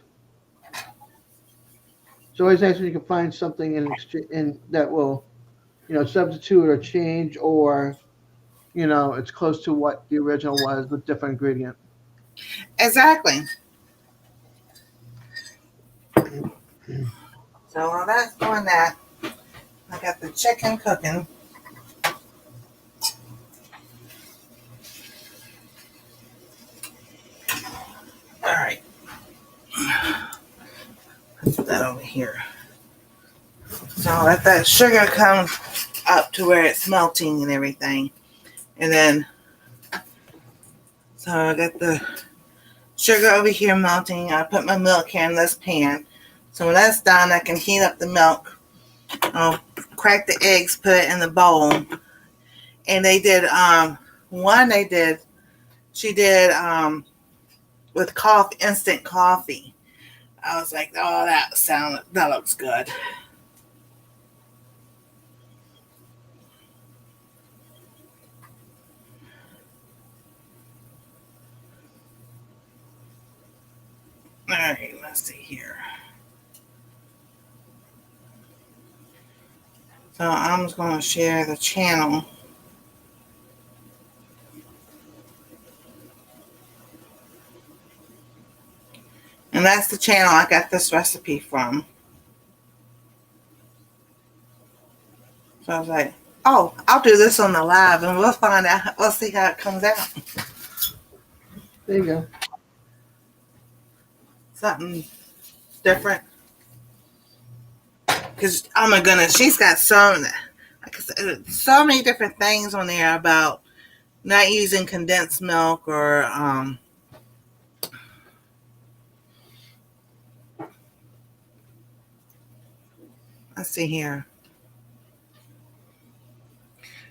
It's always nice when you can find something in that will, substitute or change or, it's close to what the original was with different ingredient. Exactly. So while that's doing that, I got the chicken cooking. All right. Put that over here. So let that sugar come up to where it's melting and everything. And then, so I got the sugar over here melting. I put my milk here in this pan. So when that's done, I can heat up the milk. I'll crack the eggs, put it in the bowl. And they did, she did with coffee, instant coffee. I was like, oh, that looks good. All right, let's see here. So I'm just going to share the channel. And that's the channel I got this recipe from. So I was like, oh, I'll do this on the live and we'll find out. We'll see how it comes out. There you go. Something different. Because, oh my goodness, she's got so many different things on there about not using condensed milk or let's see here.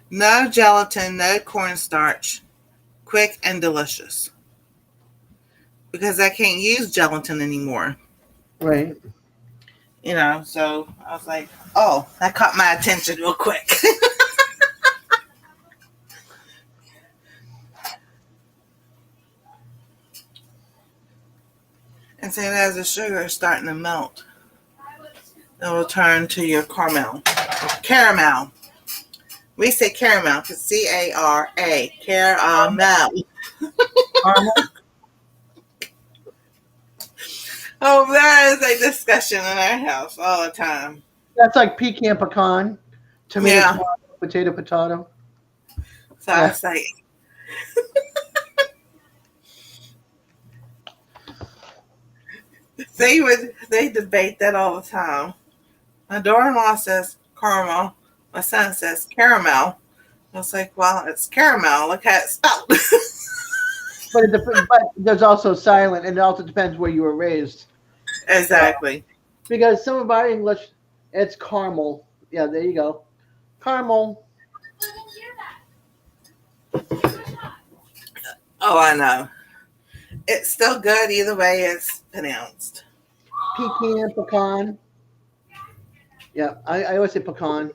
No gelatin, no cornstarch, quick and delicious. Because I can't use gelatin anymore. Right. You know, so I was like, oh, that caught my attention real quick. And so as the sugar is starting to melt, it will turn to your caramel. We say caramel because C-A-R-A, caramel. Caramel? Oh, that is a discussion in our house all the time. That's like pecan pecan, tomato, potato. So I was like, they debate that all the time. My daughter-in-law says caramel. My son says caramel. I was like, well, it's caramel. Look how it's spelled. But there's also silent, and it also depends where you were raised. Exactly. Because some of our English, it's caramel. Yeah, there you go. Caramel. Oh, I know. It's still good either way it's pronounced. Pecan, pecan. Yeah, I always say pecan.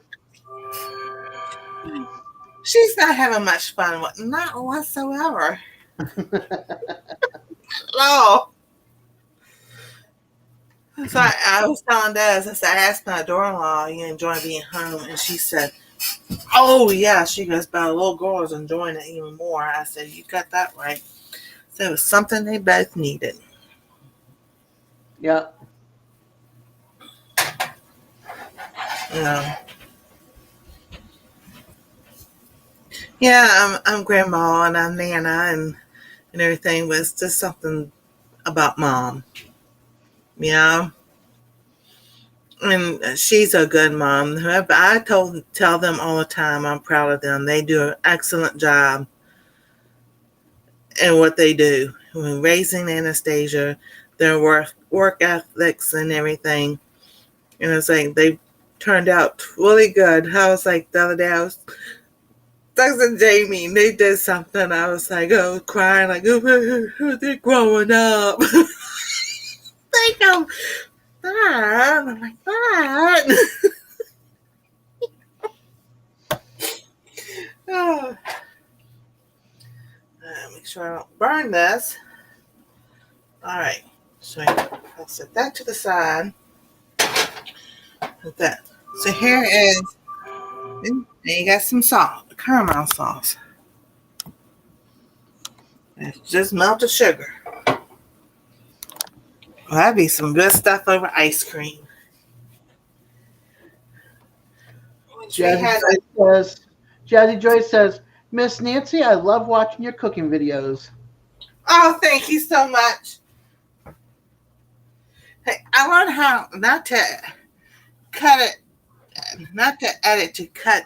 She's not having much fun with not whatsoever. No. So I was telling Des, I said, I asked my daughter-in-law, you enjoy being home? And she said, oh, yeah. She goes, but a little girl is enjoying it even more. I said, you got that right. So it was something they both needed. Yeah. You know. Yeah, I'm grandma and I'm Nana and everything, but it's just something about mom. Yeah. And she's a good mom. I tell them all the time I'm proud of them. They do an excellent job in what they do. When raising Anastasia, their work ethics and everything. And it's like they turned out really good. I was like, the other day I was texting Jamie and they did something. I was like, oh, crying, like, oh, they're growing up. Think I'm fine. I'm like, fine. Oh. Make sure I don't burn this. All right. So I'll set that to the side. Put that. So here is, and you got some sauce, caramel sauce. It's just melted sugar. Well, that'd be some good stuff over ice cream. Jazzy Joyce says, Miss Nancy, I love watching your cooking videos. Oh, thank you so much. Hey, I learned how not to cut it, not to edit, to cut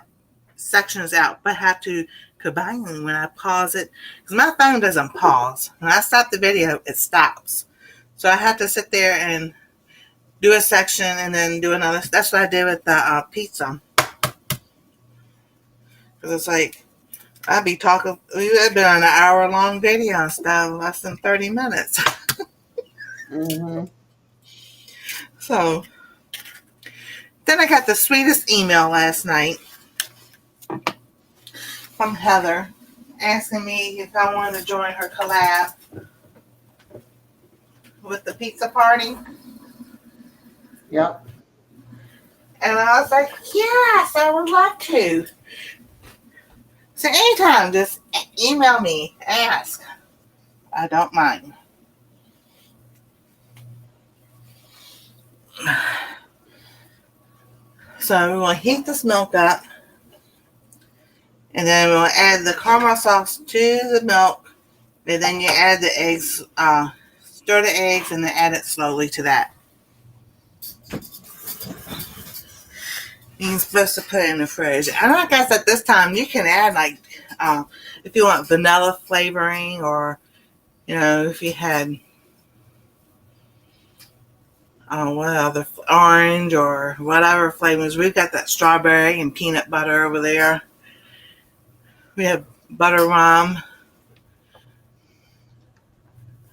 sections out, but have to combine them when I pause it. Because my phone doesn't pause. When I stop the video, it stops. So I have to sit there and do a section and then do another. That's what I did with the pizza. Because it's like, I'd be talking, we would have been on an hour-long video instead of less than 30 minutes. Mm-hmm. So, then I got the sweetest email last night from Heather asking me if I wanted to join her collab with the pizza party. Yep. And I was like, yes, I would love to. So anytime, just email me, ask. I don't mind. So we want to heat this milk up. And then we'll add the caramel sauce to the milk. And then you add the eggs, stir the eggs, and then add it slowly to that. You're supposed to put it in the fridge. And I guess at this time you can add, like, if you want vanilla flavoring, or, if you had, what other, orange or whatever flavors. We've got that strawberry and peanut butter over there. We have butter rum.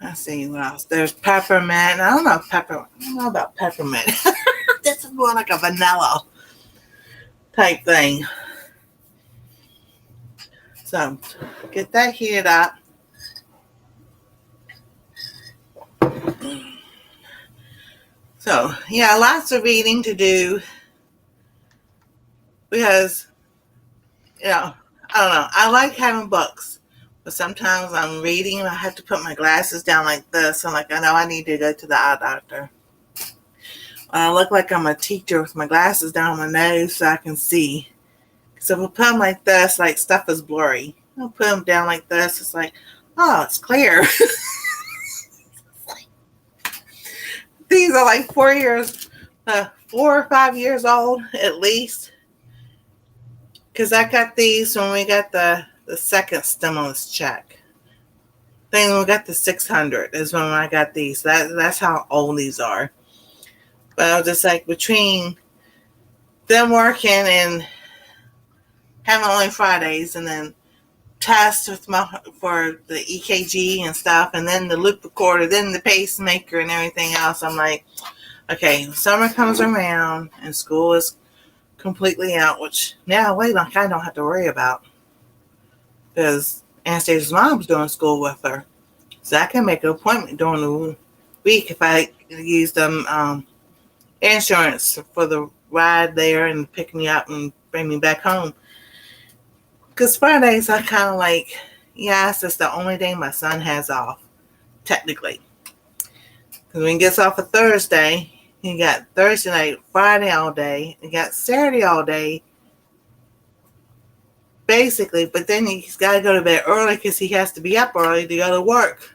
Let's see what else. There's peppermint. I don't know about peppermint. This is more like a vanilla type thing. So get that heated up. So yeah, lots of reading to do because, I don't know. I like having books, but sometimes I'm reading and I have to put my glasses down like this. I'm like, I know I need to go to the eye doctor. I look like I'm a teacher with my glasses down my nose so I can see. So if I put them like this, like, stuff is blurry. I'll put them down like this. It's like, oh, it's clear. These are like 4 or 5 years old at least. Because I got these when we got the second stimulus check. Then we got the 600 is when I got these. That's how old these are. But I was just like, between them working and having only Fridays, and then tests for the EKG and stuff, and then the loop recorder, then the pacemaker and everything else, I'm like, okay, summer comes around and school is completely out, which now I kind of don't have to worry about because Anastasia's mom's doing school with her, so I can make an appointment during the week if I use them insurance for the ride there and pick me up and bring me back home. Because Fridays I kind of like, yes, that's the only day my son has off, technically. Because when he gets off a Thursday, he got Thursday night, Friday all day, he got Saturday all day, basically. But then he's got to go to bed early because he has to be up early to go to work.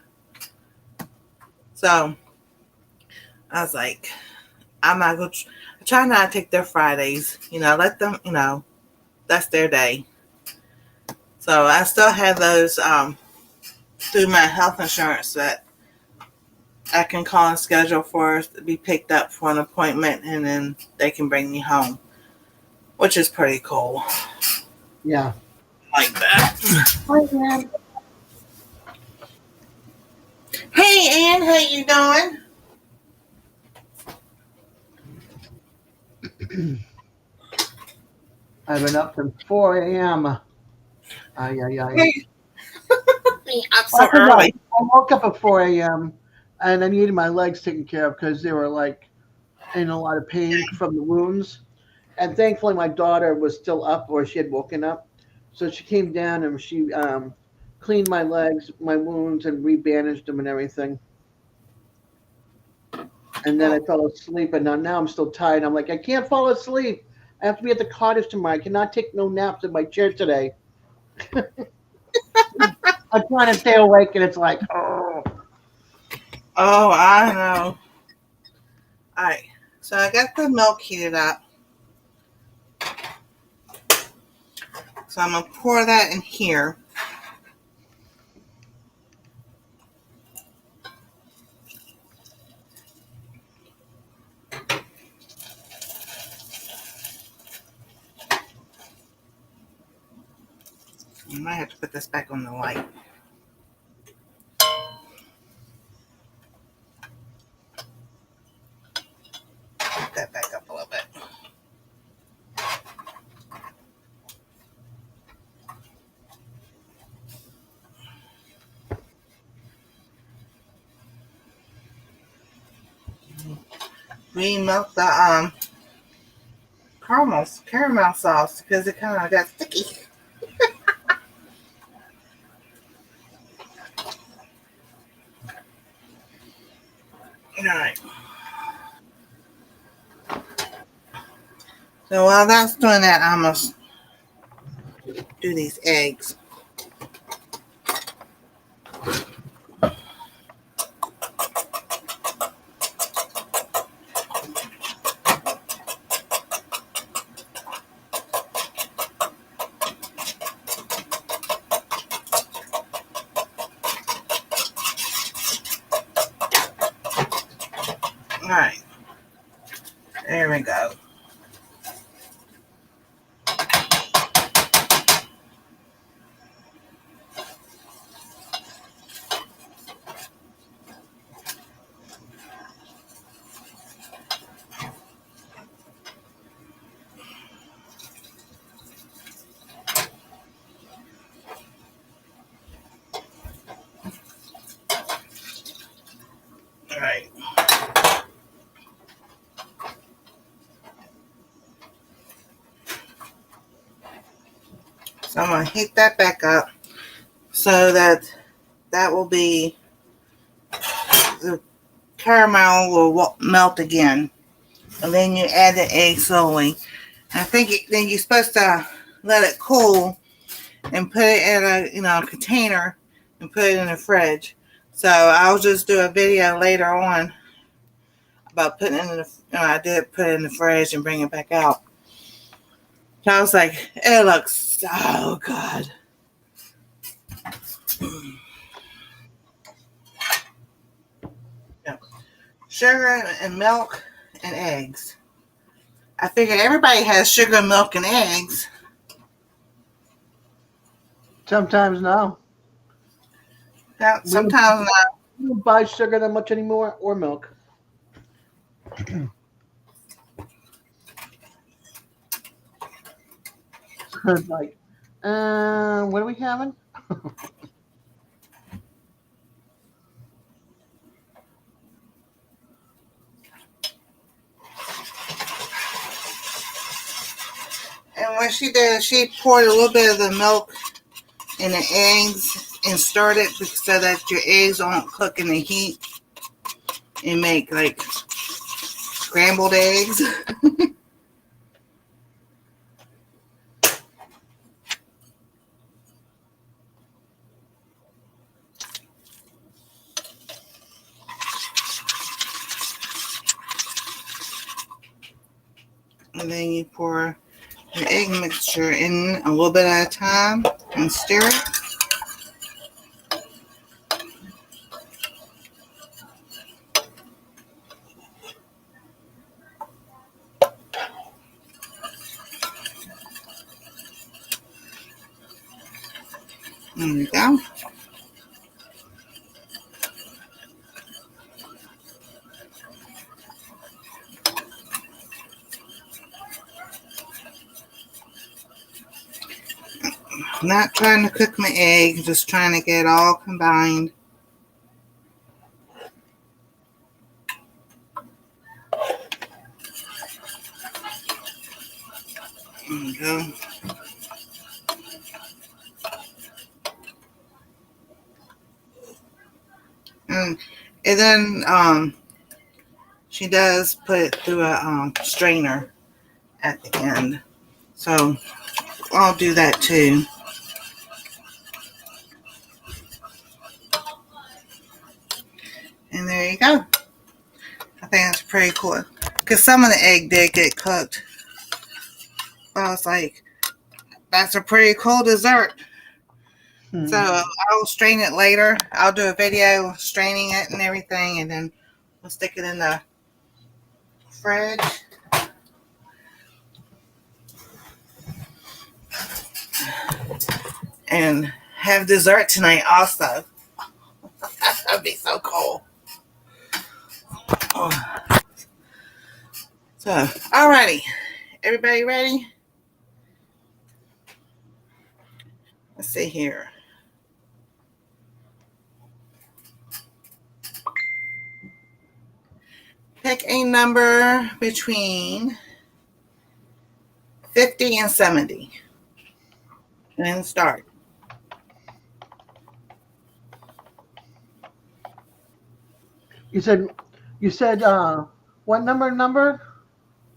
So I was like, I'm not going to try not to take their Fridays. Let them, that's their day. So I still have those through my health insurance that I can call and schedule for to be picked up for an appointment, and then they can bring me home, which is pretty cool. Yeah. Like that. Hi, Ann. Hey, Ann, how you doing? I've been up since 4 a.m. Hey. I'm so early. I woke up at 4 a.m. and I needed my legs taken care of because they were like in a lot of pain from the wounds. And thankfully, my daughter was still up, or she had woken up. So she came down and she cleaned my legs, my wounds, and rebandaged them and everything. And then I fell asleep, and now I'm still tired. I'm like, I can't fall asleep. I have to be at the cottage tomorrow. I cannot take no naps in my chair today. I'm trying to stay awake, and it's like, oh. Oh, I know. Alright, so I got the milk heated up. So I'm going to pour that in here. I might have to put this back on the light. Put that back up a little bit. We milk the caramel sauce because it kind of got sticky. Alright. So while that's doing that, I'm going to do these eggs. Alright. There we go. Alright. So I'm going to heat that back up so that will be, the caramel will melt again. And then you add the egg slowly. I think then you're supposed to let it cool and put it in a container and put it in the fridge. So I'll just do a video later on about putting it in the, I did put it in the fridge and bring it back out. So I was like, it looks so good. Yeah. Sugar and milk and eggs. I figured everybody has sugar, milk, and eggs. Sometimes no. Yeah, sometimes not. We don't buy sugar that much anymore, or milk. Like, what are we having? And what she did, she poured a little bit of the milk in the eggs and stirred it so that your eggs don't cook in the heat and make like scrambled eggs. And then you pour your egg mixture in a little bit at a time and stir it. There we go. Not trying to cook my egg, just trying to get it all combined. There we go. And then she does put it through a strainer at the end. So I'll do that too. And there you go. I think that's pretty cool. Because some of the egg did get cooked. I was like, that's a pretty cool dessert. So I'll strain it later. I'll do a video straining it and everything, and then we'll stick it in the fridge. And have dessert tonight also. That'd be so cool. Oh. So, alrighty. Everybody ready? Let's see here. Pick a number between 50 and 70. And start. You said what number?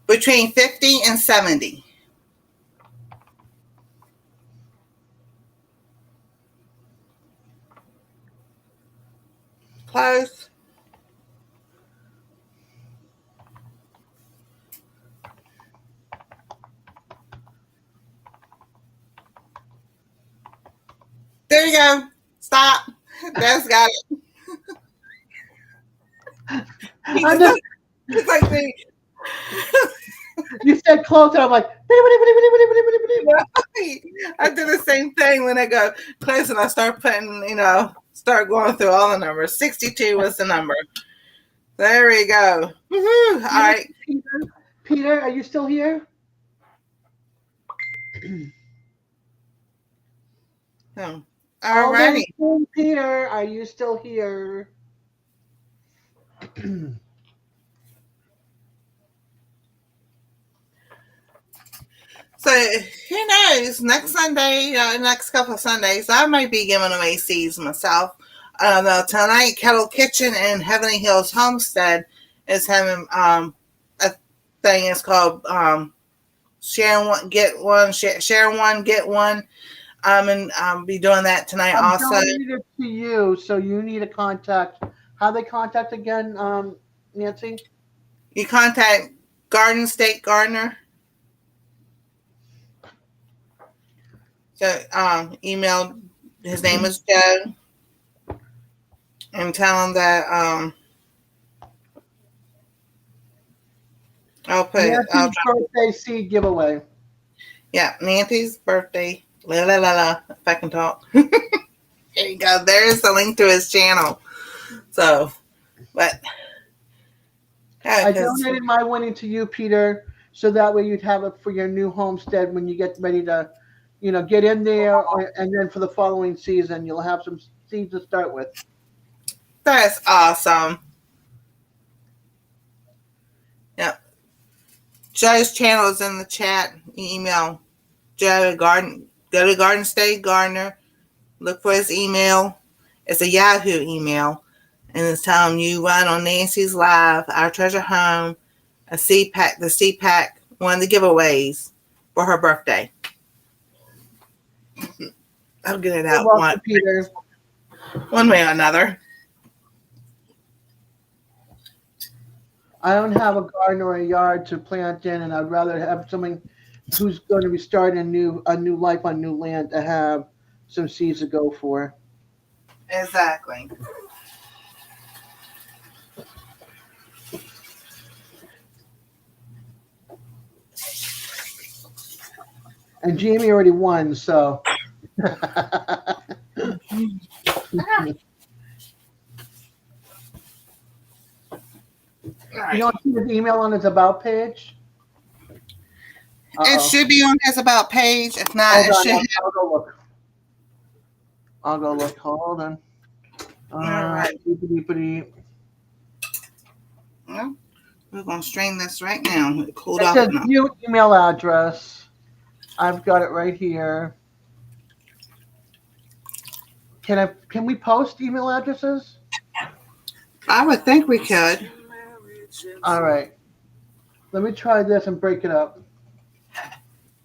Between 50 and 70. Close. There you go. Stop. That's got it. It's like me. You said close, and I'm like, I do the same thing when I go close and I start putting, start going through all the numbers. 62 was the number. There we go. Woo-hoo. All right. Peter, are you still here? Oh. All righty. Peter, are you still here? So who knows? Next Sunday, next couple of Sundays, I might be giving away seeds myself. Tonight, Kettle Kitchen and Heavenly Hills Homestead is having a thing. It's called Share One Get One. Share One Get One. And I'll be doing that tonight also. I'm donating it to you, so you need to contact. How they contact again, Nancy? You contact Garden State Gardener. So email. His name is Joe, and tell him that I'll put Nancy's birthday seed giveaway. Yeah, Nancy's birthday. La la la la. If I can talk. There you go. There's the link to his channel. So, but I donated my winning to you, Peter, so that way you'd have it for your new homestead when you get ready to, get in there, and then for the following season, you'll have some seeds to start with. That's awesome. Yep. Joe's channel is in the chat. You email Joe Garden. Go to Garden State Gardener. Look for his email. It's a Yahoo email. And it's telling you run on Nancy's Live, Our Treasure Home, a seed pack, the seed pack, one of the giveaways for her birthday. I'll get it out one way or another. I don't have a garden or a yard to plant in, and I'd rather have someone who's going to be starting a new life on new land to have some seeds to go for. Exactly. And Jamie already won, so. You don't see his email on his About page? It should be on his About page. If not, it should. I'll go look. Hold on. All right. Well, we're going to strain this right now. It says view email address. I've got it right here. Can we post email addresses? I would think we could. All right. Let me try this and break it up.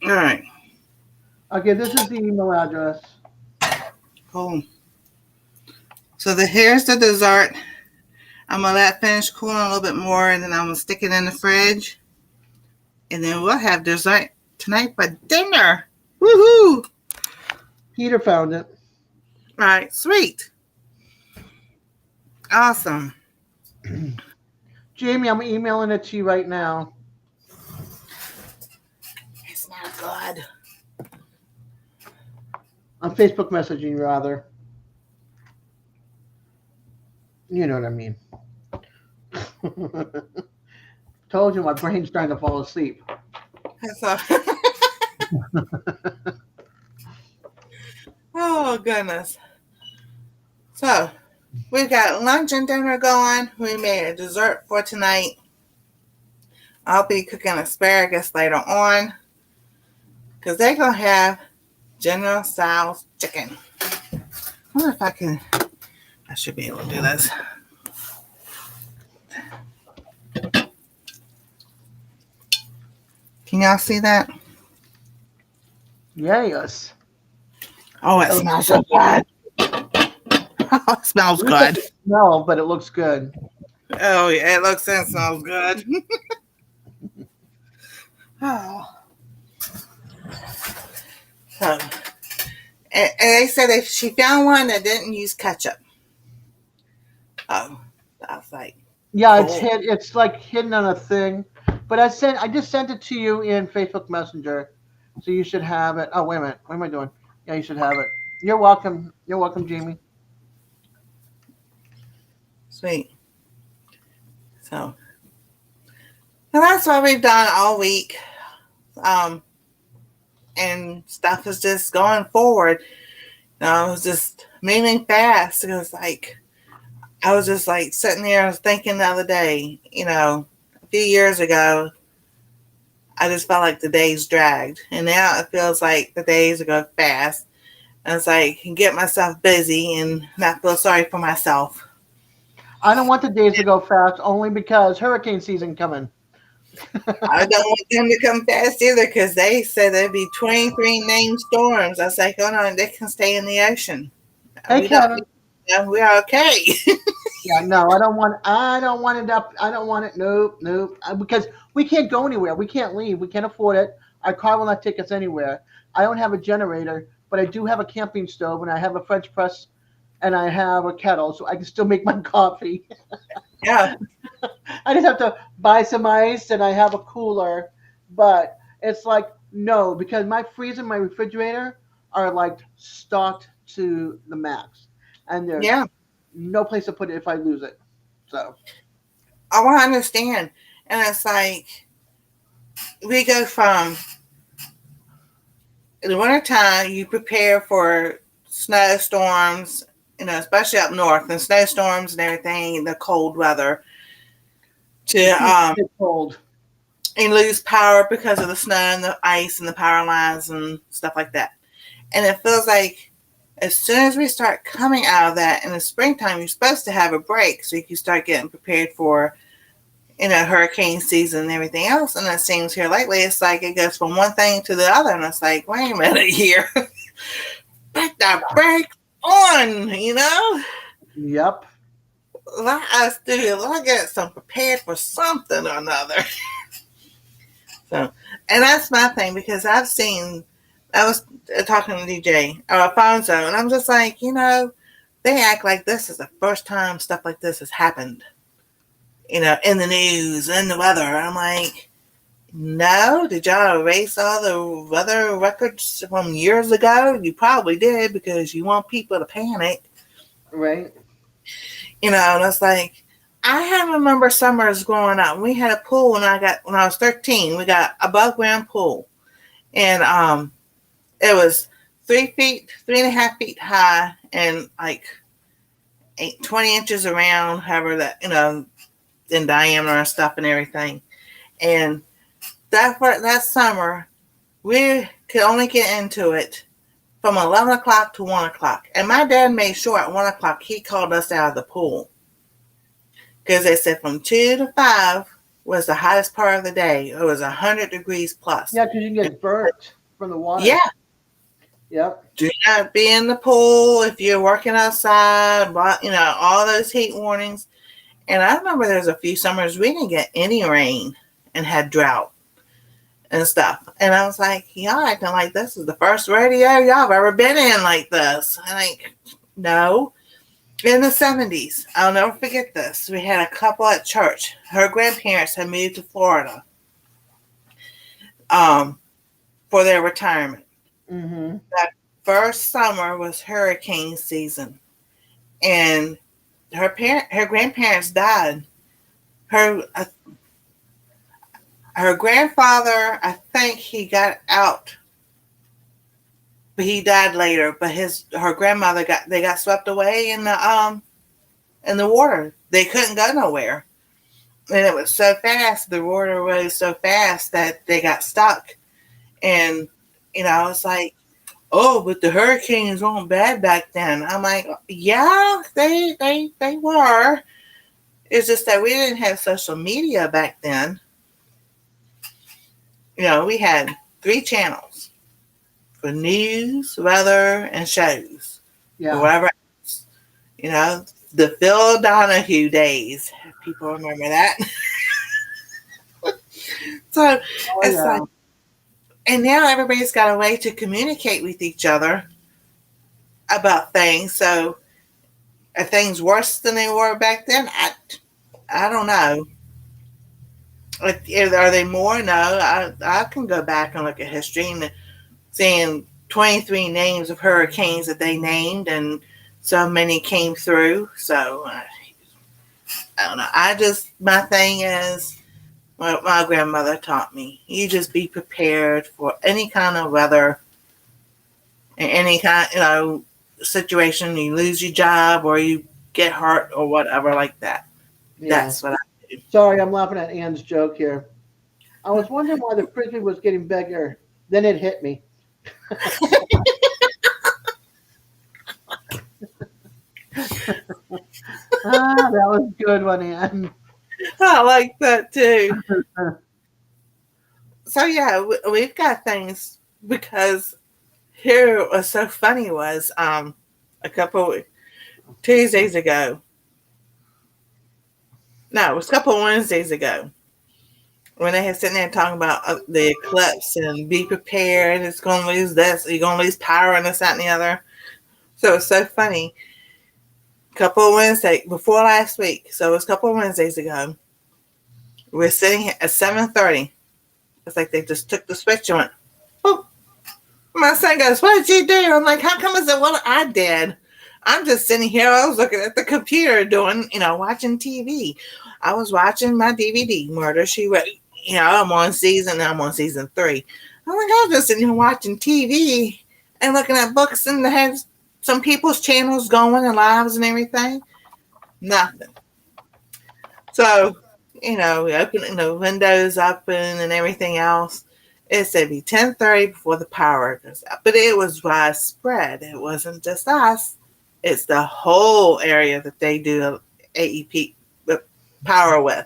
All right. Okay, this is the email address. Cool. So here's the dessert I'm going to let it finish cooling a little bit more, and then I'm going to stick it in the fridge. And then we'll have dessert tonight for dinner. Woohoo! Peter found it. All right, sweet. Awesome. Jamie, I'm emailing it to you right now. It's not good. On Facebook messaging, rather. You know what I mean. Told you my brain's trying to fall asleep. So, oh, goodness. So, we've got lunch and dinner going. We made a dessert for tonight. I'll be cooking asparagus later on because they're going to have General Tso's chicken. I wonder if I should be able to do this. Can y'all see that? Yes. Oh, it smells so good. Oh, it smells good. No, but it looks good. Oh, yeah, it looks and smells good. Oh. So, and they said if she found one that didn't use ketchup. Oh, I was like, yeah, it's like hidden on a thing. But I just sent it to you in Facebook Messenger, so you should have it. Oh, wait a minute, what am I doing? Yeah, you should have it. You're welcome. You're welcome, Jamie. Sweet. So that's what we've done all week. And stuff is just going forward. I was just moving fast. It was like, I was just like sitting there, I was thinking the other day, a few years ago, I just felt like the days dragged. And now it feels like the days go fast. And it's like, I can get myself busy and not feel sorry for myself. I don't want the days to go fast only because hurricane season coming. I don't want them to come fast either because they said there'd be 23 named storms. I was like, oh no, they can stay in the ocean. Hey, Kevin. We're okay. Yeah, no, I don't want it up. I don't want it. Nope. Because we can't go anywhere. We can't leave. We can't afford it. Our car will not take us anywhere. I don't have a generator, but I do have a camping stove, and I have a French press, and I have a kettle, so I can still make my coffee. Yeah. I just have to buy some ice, and I have a cooler. But it's like, no, because my freezer and my refrigerator are like stocked to the max. And there's no place to put it if I lose it. So I want to understand. And it's like, we go from in the wintertime, you prepare for snowstorms, especially up north, and snowstorms and everything, the cold weather, to cold. And lose power because of the snow and the ice and the power lines and stuff like that. And it feels like as soon as we start coming out of that in the springtime, you're supposed to have a break so you can start getting prepared for, hurricane season and everything else. And it seems here lately, it's like it goes from one thing to the other. And it's like, wait a minute here. Put the break on, Yep. Let us do it. Let us get some prepared for something or another. So, and that's my thing because I was talking to DJ or Alfonso, and I'm just like, they act like this is the first time stuff like this has happened, in the news, in the weather. I'm like, no, did y'all erase all the weather records from years ago? You probably did because you want people to panic. Right. And it's like, I remember summers growing up. We had a pool when I was 13. We got a above ground pool. And it was 3.5 feet high and like 20 inches around, however that, in diameter and stuff and everything. And that summer, we could only get into it from 11 o'clock to 1 o'clock. And my dad made sure at 1 o'clock he called us out of the pool. Because they said from 2 to 5 was the hottest part of the day. It was 100 degrees plus. Yeah, because you can get burnt from the water. Yeah. Yep. Do not be in the pool if you're working outside, all those heat warnings. And I remember there's a few summers we didn't get any rain and had drought and stuff. And I was like, y'all acting like this is the first rodeo y'all have ever been in like this. And like, no. In the 70s, I'll never forget this. We had a couple at church. Her grandparents had moved to Florida for their retirement. Mm-hmm. That first summer was hurricane season. And her grandparents died. Her grandfather, I think he got out, but he died later. But her grandmother got swept away in the water. They couldn't go nowhere, and it was so fast. The water rose so fast that they got stuck. And it's like, oh, but the hurricanes weren't bad back then. I'm like, yeah, they were. It's just that we didn't have social media back then. We had 3 channels for news, weather, and shows. Yeah. Or whatever else. The Phil Donahue days. People remember that. So it's like, and now everybody's got a way to communicate with each other about things. So are things worse than they were back then? I don't know. Are they more? No. I can go back and look at history and seeing 23 names of hurricanes that they named, and so many came through. So I don't know. My thing is what my grandmother taught me. You just be prepared for any kind of weather and any kind, situation. You lose your job or you get hurt or whatever like that. Yeah. That's what I do. Sorry, I'm laughing at Ann's joke here. I was wondering why the frisbee was getting bigger. Then it hit me. That was a good one, Ann. I like that too. So yeah, we've got things, because here was so funny was a couple Tuesdays ago. No, it was a couple of Wednesdays ago when they had sitting there talking about the eclipse and be prepared. It's going to lose this. You're going to lose power and this, that, and the other. So it's so funny. Couple of Wednesdays before last week. So it was a couple of Wednesdays ago. We're sitting here at 7:30. It's like they just took the switch and went, oh. My son goes, what did you do? I'm like, how come is it what I did? I'm just sitting here. I was looking at the computer doing, watching TV. I was watching my DVD, Murder, She Wrote. I'm on season 3. I'm like, I was just sitting here watching TV and looking at books, and they had some people's channels going and lives and everything. Nothing. So, we open the windows open and everything else. It said be 10:30 before the power goes out. But it was widespread. It wasn't just us. It's the whole area that they do AEP power with.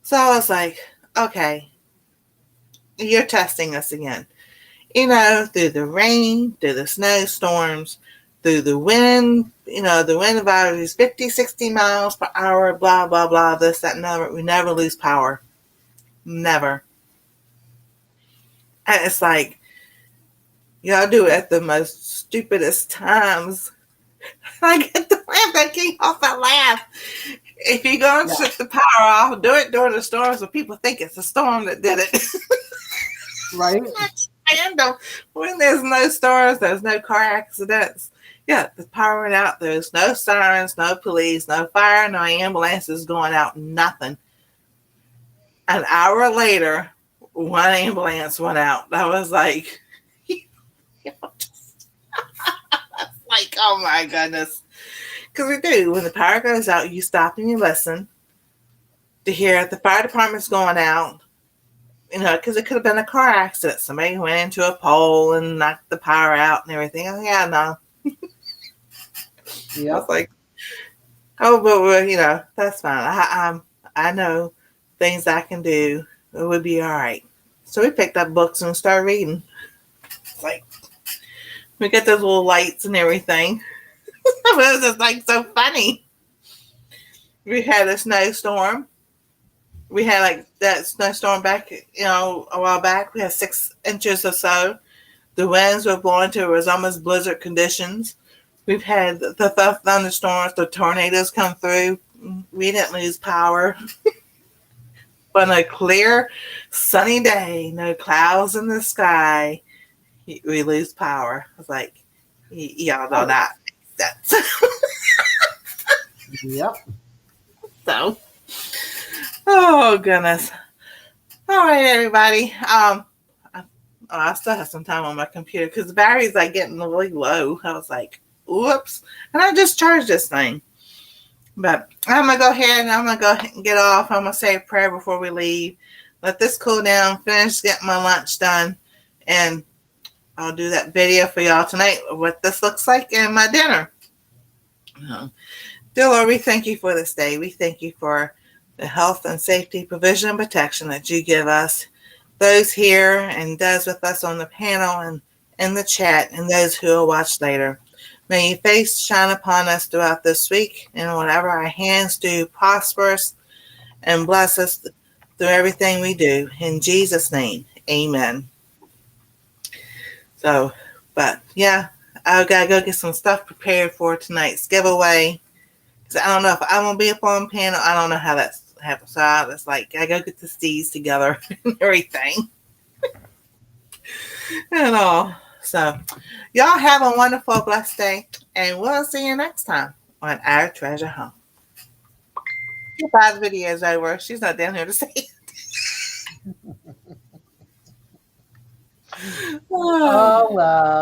So I was like, okay, you're testing us again. Through the rain, through the snowstorms, through the wind, the wind about is 50, 60 miles per hour, blah, blah, blah, this, that, and other. We never lose power. Never. And it's like, y'all do it at the most stupidest times. I get the laugh. I can't help but laugh. If you're going to shut the power off, do it during the storm so people think it's the storm that did it. Right? When there's no storms, there's no car accidents. Yeah, the power went out. There's no sirens, no police, no fire, no ambulances going out, nothing. An hour later, one ambulance went out. I was like, like, oh my goodness. Because we do. When the power goes out, you stop and you listen to hear if the fire department's going out. Because it could have been a car accident. Somebody went into a pole and knocked the power out and everything. Oh, yeah, no. Yeah. I was like, oh, but, that's fine. I know things I can do. It would be all right. So we picked up books and started reading. It's like, we get those little lights and everything. It was just like so funny. We had a snowstorm. We had like that snowstorm back, a while back. We had 6 inches or so. The winds were blowing to it was almost blizzard conditions. We've had the thunderstorms, the tornadoes come through. We didn't lose power. But on a clear, sunny day, no clouds in the sky, we lose power. I was like, y'all know that. That's Yep. so. Oh goodness. All right, everybody. I still have some time on my computer because the battery's like getting really low. I was like, whoops. And I just charged this thing. But I'm going to go ahead and get off. I'm going to say a prayer before we leave. Let this cool down. Finish getting my lunch done. And I'll do that video for y'all tonight of what this looks like in my dinner. Dear Lord, we thank you for this day. We thank you for the health and safety, provision, and protection that you give us. Those here and those with us on the panel and in the chat and those who will watch later. May your face shine upon us throughout this week, and whatever our hands do, prosper us and bless us through everything we do. In Jesus' name, amen. So, but yeah, I gotta go get some stuff prepared for tonight's giveaway. Because I don't know if I'm gonna be up on panel. I don't know how that's happened. So I was like, I gotta get the Steeds together and everything. And all. So, y'all have a wonderful, blessed day, and we'll see you next time on Our Treasure Home. Goodbye, the video is over. She's not down here to say it. Oh, wow.